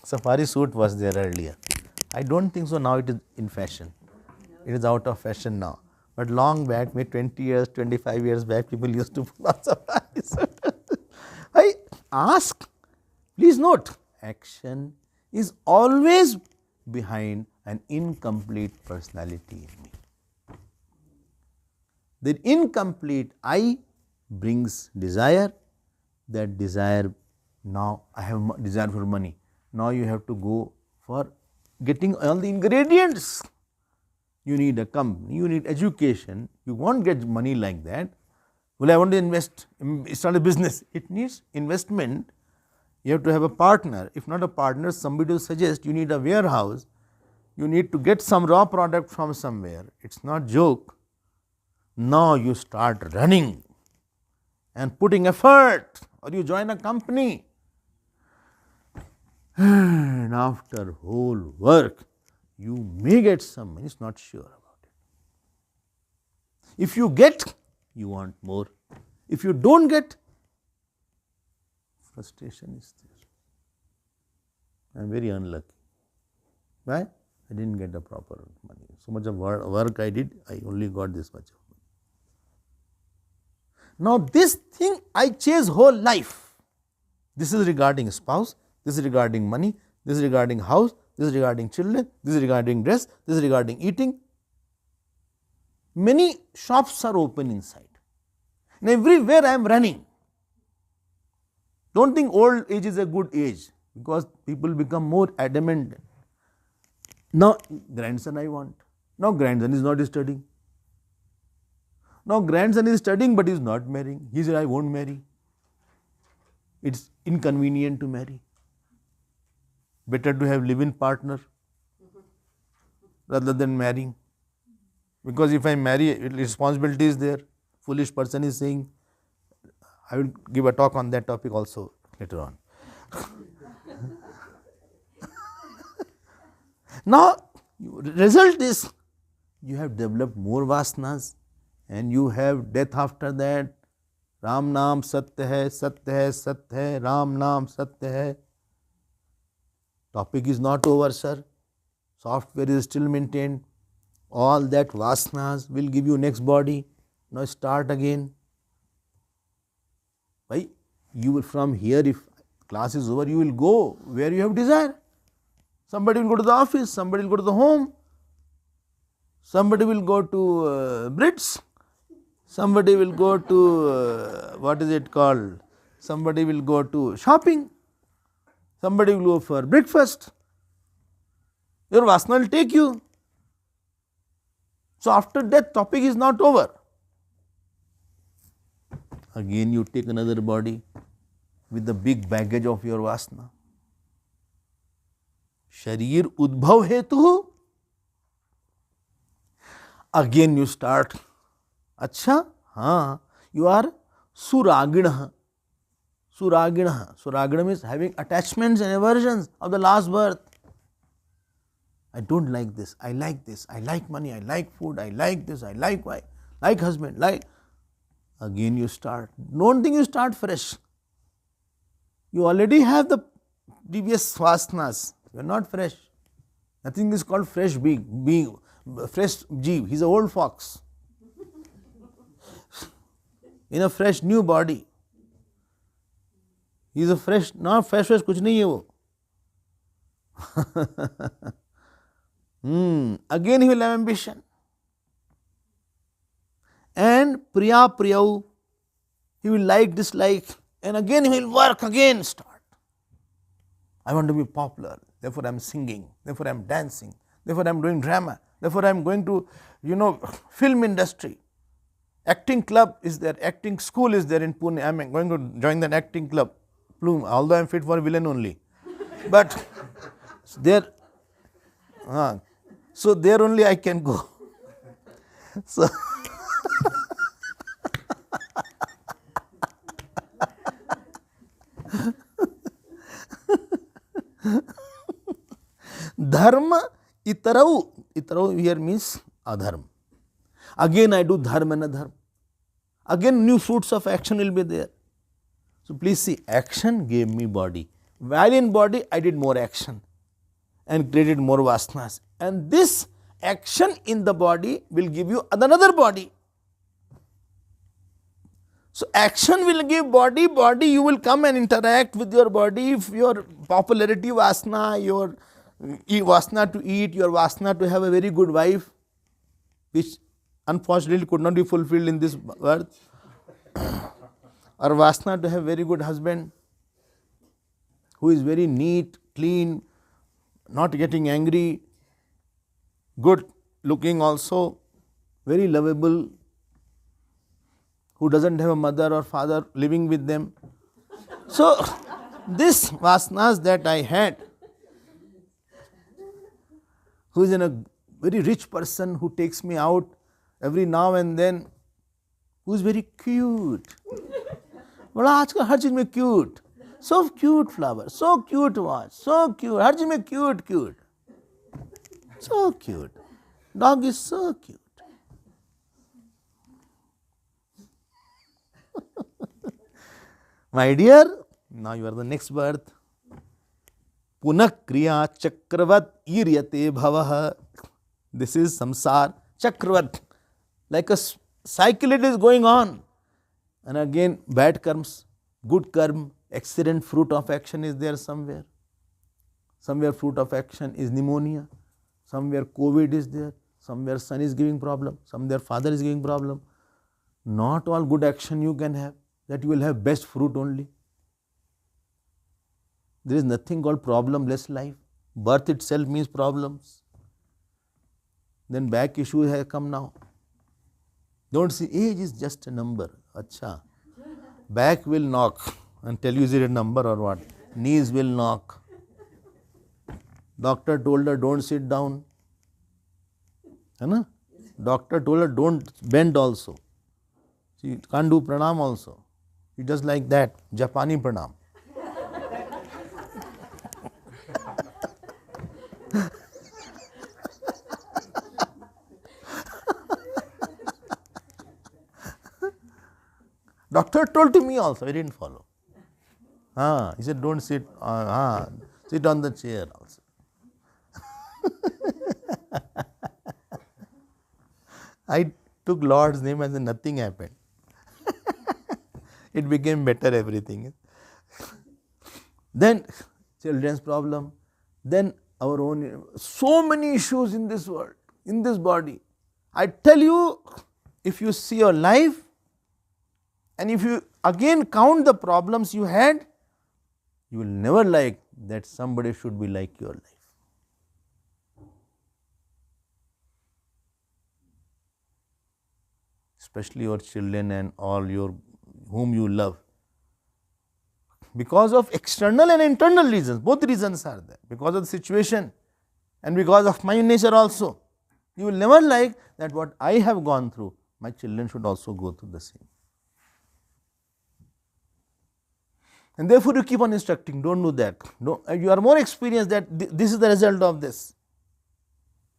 safari suit was there earlier. I don't think so now it is in fashion. It is out of fashion now. But long back, maybe 20 years, 25 years back, people used to put on safari suit. I ask, please note, action is always behind an incomplete personality in me. The incomplete I brings desire. That desire, now I have desire for money. Now you have to go for getting all the ingredients. You need a company, you need education. You won't get money like that. Well, I want to invest, start a business. It needs investment. You have to have a partner. If not a partner, somebody will suggest you need a warehouse. You need to get some raw product from somewhere. It's not joke. Now you start running and putting effort, or you join a company. And after whole work, you may get some money, it's not sure about it. If you get, you want more. If you don't get, frustration is there. I am very unlucky. Why? I didn't get the proper money. So much of work I did, I only got this much of money. Now this thing I chase whole life. This is regarding spouse, this is regarding money, this is regarding house, this is regarding children, this is regarding dress, this is regarding eating. Many shops are open inside. And everywhere I am running. Don't think old age is a good age, because people become more adamant. Now grandson I want. Now grandson is not studying. Now grandson is studying but is not marrying. He said, I won't marry. It's inconvenient to marry. Better to have live-in partner rather than marrying. Because if I marry, responsibility is there. Foolish person is saying, I will give a talk on that topic also later on. Now, result is you have developed more vasanas and you have death after that. Ram Naam Satya hai, Satya hai, Satya hai, Ram Naam Satya hai. Topic is not over, sir. Software is still maintained. All that vasanas will give you next body. Now start again. Why? You will from here, if class is over, you will go where you have desire. Somebody will go to the office, somebody will go to the home, somebody will go to Brits, somebody will go to what is it called? Somebody will go to shopping, somebody will go for breakfast. Your vasana will take you. So after that, topic is not over. Again you take another body with the big baggage of your vasana. Sharir udbhav hetu. Again you start. Acha, haan, you are suragina. Suragina. Suragina means having attachments and aversions of the last birth. I don't like this, I like this, I like money, I like food, I like this, I like wife, like husband, like. Again you start. Don't think you start fresh. You already have the previous vasanas. You are not fresh. Nothing is called fresh being, fresh jeev. He is an old fox. In a fresh new body. He is a fresh, not fresh, kuch nahi hai wo. Again he will have ambition. And priya priyau, he will like, dislike, and again he will work, again start. I want to be popular, therefore I am singing, therefore I am dancing, therefore I am doing drama, therefore I am going to, film industry. Acting club is there, acting school is there in Pune. I am going to join that acting club. Plume, although I am fit for villain only. But there, so there only I can go. So Dharma itarau. Itarau here means adharma. Again I do dharma and adharma. Again new fruits of action will be there. So please see, action gave me body. While in body I did more action and created more vasanas. And this action in the body will give you another body. So action will give body, body you will come and interact with your body. If your popularity vasana, your vasana to eat, your vasana to have a very good wife, which unfortunately could not be fulfilled in this birth. or vasana to have very good husband, who is very neat, clean, not getting angry, good looking also, very lovable, who doesn't have a mother or father living with them. So, this vasanas that I had, who is in a very rich person who takes me out every now and then, who is very cute. बड़ा आजकल हर चीज में cute, so cute flower, so cute watch, so cute, हर चीज में cute, cute, so cute. Dog is so cute. My dear, now you are the next birth. Punak kriya chakravat iryate bhavah. This is samsar chakravat. Like a cycle it is going on. And again bad karmas, good karma, accident, fruit of action is there somewhere. Somewhere fruit of action is pneumonia. Somewhere COVID is there. Somewhere son is giving problem. Somewhere father is giving problem. Not all good action you can have. That you will have best fruit only. There is nothing called problemless life. Birth itself means problems. Then back issues have come now. Don't see age is just a number. Acha. Back will knock and tell you is it a number or what. Knees will knock. Doctor told her don't sit down. है ना? Doctor told her don't bend also. She can't do pranam also. She does like that, Japani pranam. Doctor told to me also, I didn't follow. He said don't sit, sit on the chair also. I took Lord's name and then nothing happened. It became better everything. Then children's problem, then our own, so many issues in this world, in this body. I tell you, if you see your life and if you again count the problems you had, you will never like that somebody should be like your life. Especially your children and all your whom you love. Because of external and internal reasons, both reasons are there. Because of the situation and because of my nature also. You will never like that what I have gone through, my children should also go through the same. And therefore you keep on instructing, don't do that. No, you are more experienced that this is the result of this.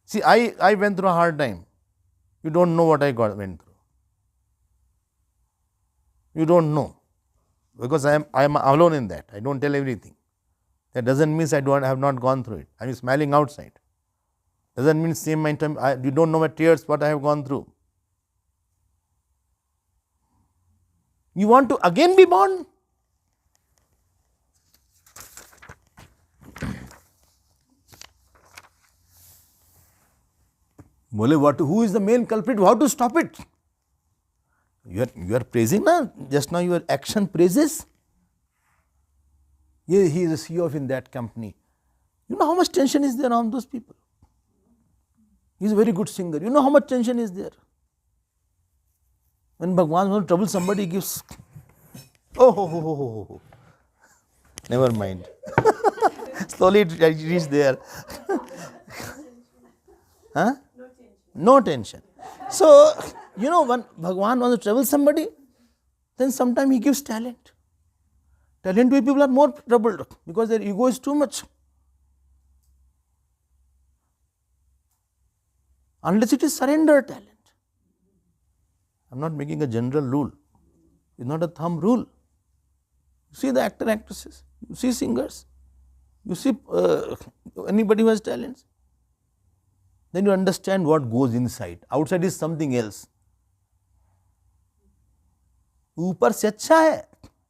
See, I went through a hard time. You don't know what I went through. You don't know, because I am alone in that. I don't tell everything. That doesn't mean I have not gone through it. I am smiling outside. Doesn't mean same time you don't know my tears what I have gone through. You want to again be born? Bole what? Who is the main culprit? How to stop it? You are praising now. Just now your action praises. He is a CEO of in that company. You know how much tension is there on those people. He is a very good singer. You know how much tension is there. When Bhagwan wants to trouble somebody, he gives. Oh. Never mind. Slowly it reached there. Huh? No tension. So, you know, when Bhagwan wants to trouble somebody, then sometimes he gives talent. Talented people are more troubled because their ego is too much. Unless it is surrender talent. I am not making a general rule. It is not a thumb rule. You see the actor, actresses, you see singers, you see anybody who has talents. Then you understand what goes inside. Outside is something else. ऊपर से अच्छा है,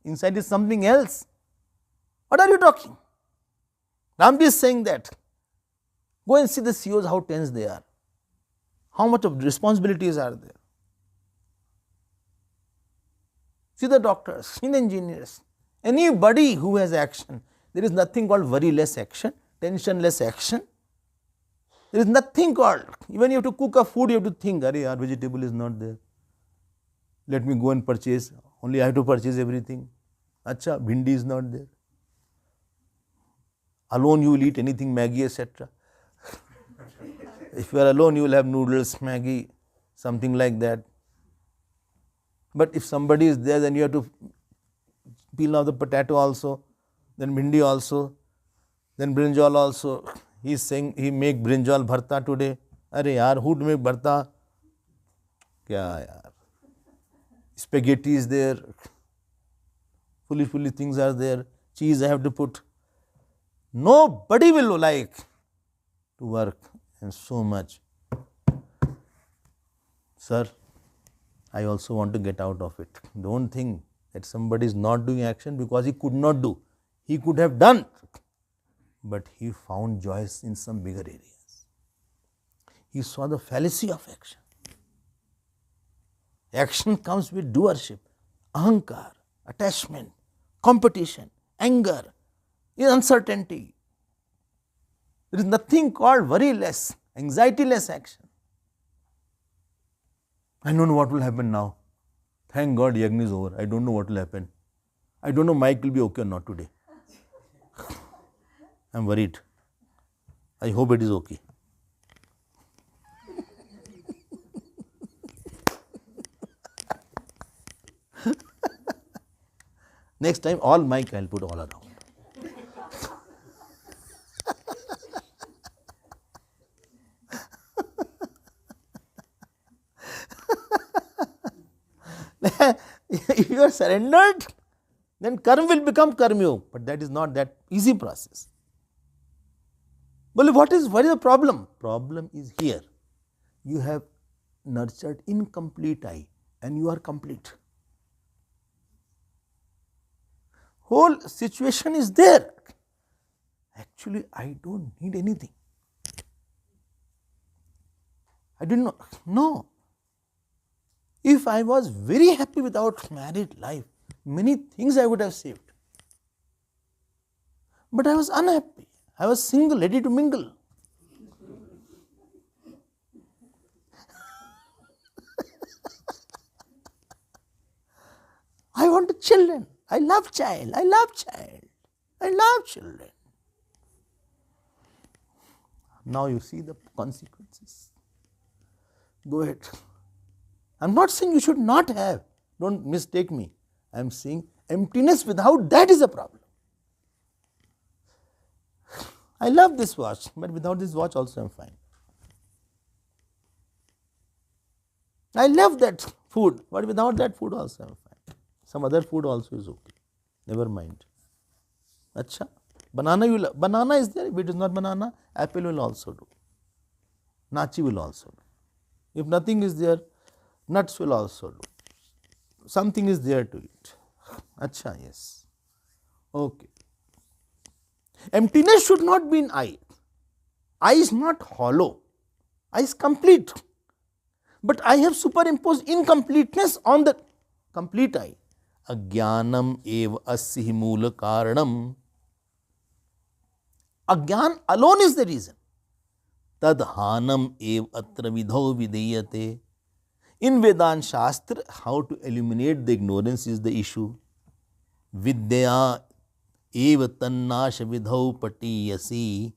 inside is something else. What are you talking? Ramji is saying that. Go and see the CEOs, how tense they are. How much of responsibilities are there? See the doctors, see the engineers, anybody who has action. There is nothing called worry-less action, tension-less action. There is nothing called, even you have to cook a food, you have to think, "Arey, our vegetable is not there. Let me go and purchase, only I have to purchase everything. Acha, bhindi is not there. Alone you will eat anything, Maggi, etc. If you are alone, you will have noodles, Maggi, something like that. But if somebody is there, then you have to peel off the potato also, then bhindi also, then brinjal also. He is saying he make brinjal bharta today. Arey yaar, who to make bharta? Kya yaar? Spaghetti is there. Foolish things are there. Cheese I have to put. Nobody will like to work and so much. Sir, I also want to get out of it. Don't think that somebody is not doing action because he could not do. He could have done, but he found joy in some bigger areas. He saw the fallacy of action. Action comes with doership, ahankar, attachment, competition, anger, uncertainty. There is nothing called worry-less, anxiety-less action. I don't know what will happen now. Thank God yagna is over. I don't know what will happen. I don't know Mike will be okay or not today. I am worried. I hope it is okay. Next time all mic I will put all around. If you are surrendered, then karma will become karmyog, but that is not that easy process. Well, what is the problem? Problem is here. You have nurtured incomplete I and you are complete. Whole situation is there. Actually, I don't need anything. I did not. No. If I was very happy without married life, many things I would have saved. But I was unhappy. I was single, ready to mingle. I want children. I love child. I love child. I love children. Now you see the consequences. Go ahead. I am not saying you should not have. Don't mistake me. I am saying emptiness without that is a problem. I love this watch, but without this watch also I am fine. I love that food, but without that food also I am fine. Some other food also is okay. Never mind. Acha. Banana is there. If it is not banana, apple will also do. Nachi will also do. If nothing is there, nuts will also do. Something is there to eat. Acha, yes. Okay. Emptiness should not be in I. I is not hollow. I is complete. But I have superimposed incompleteness on the complete I. Ajnanam eva asya moola karanam. Ajnan alone is the reason. Tadhanam eva atra vidhau videyate. In Vedanta Shastra, how to eliminate the ignorance is the issue. Vidya eva tannasha vidhau patiyasi.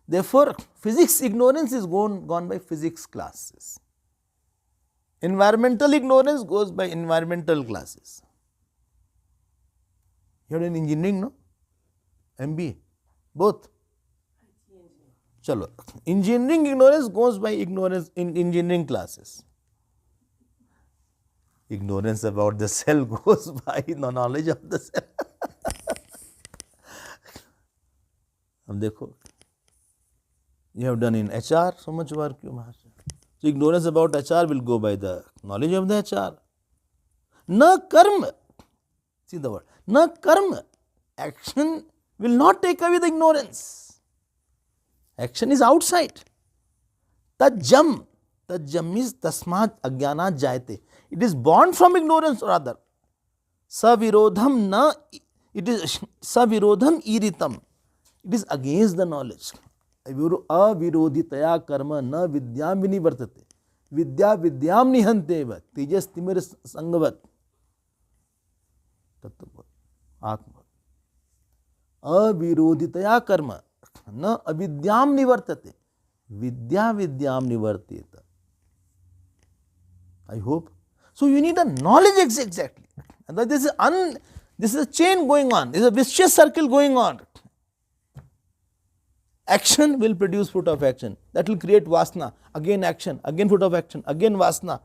Therefore, physics ignorance is gone by physics classes. Environmental ignorance goes by environmental classes. You are in engineering, no? MBA, both. Chalo. Engineering ignorance goes by ignorance in engineering classes. Ignorance about the cell goes by the knowledge of the cell. अब देखो, you have done in HR so much work. So ignorance about HR will go by the knowledge of the HR. Na karma. See the word. Na karma. Action will not take away the ignorance. Action is outside. Tajam. Tajam means tasmat ajnanat jayate. It is born from ignorance or other. Savirodham na, it is savirodham iritam. It is against the knowledge. Avirodhitaya karma na vidyam vinivartate. Vidya vidyam nihanteva. Tejas timir sangavat. Tattva. Atma. Avirodhitaya karma na avidyam nivartate. Vidya vidyam nivarteta. I hope. So you need a knowledge exactly. And this is a chain going on. This is a vicious circle going on. Action will produce fruit of action. That will create vasana. Again action. Again fruit of action. Again vasana.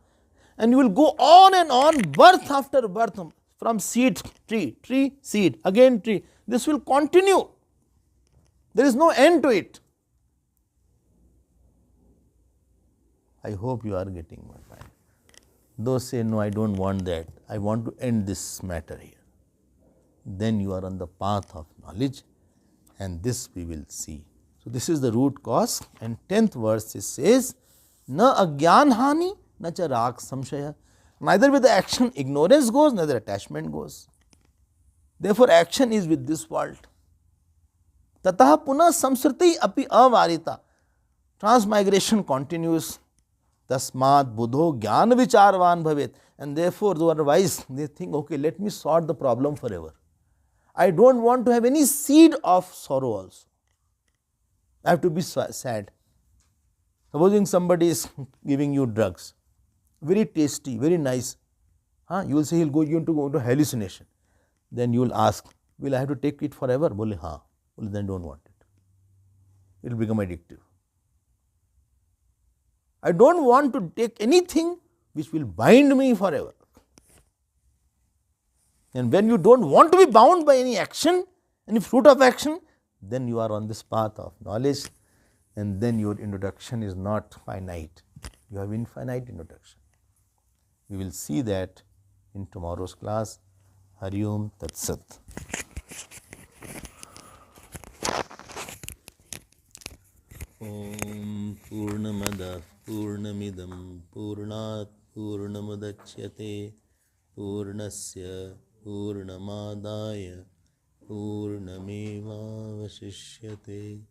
And you will go on and on, birth after birth. From seed, tree, tree, seed, again tree. This will continue. There is no end to it. I hope you are getting my point. Those say, no, I don't want that. I want to end this matter here. Then you are on the path of knowledge, and this we will see. So this is the root cause. And 10th verse it says, na agyan hani, na cha rag samshaya. Neither with the action ignorance goes, neither attachment goes. Therefore, action is with this world. Tataha punah samsriti api avarita. Transmigration continues. Tasmat buddho jnana vicharvan bhavet. And therefore, those are wise, they think, okay, let me sort the problem forever. I don't want to have any seed of sorrow also. I have to be sad. Supposing somebody is giving you drugs, very tasty, very nice. You will say he will go into hallucination. Then you will ask, will I have to take it forever? Bole, haan. Well, then don't want it. It will become addictive. I don't want to take anything which will bind me forever. And when you don't want to be bound by any action, any fruit of action, then you are on this path of knowledge, and then your introduction is not finite. You have infinite introduction. We will see that in tomorrow's class. Hari Om Tat Sat. Om Purnamada Purnamidam Purnat Purnamadachyate Purnasya Purnamadaya Purnameva Vasishyate.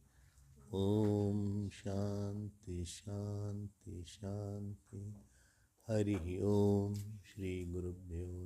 Om Shanti Shanti Shanti. Hari Om. Shri Gurubhyo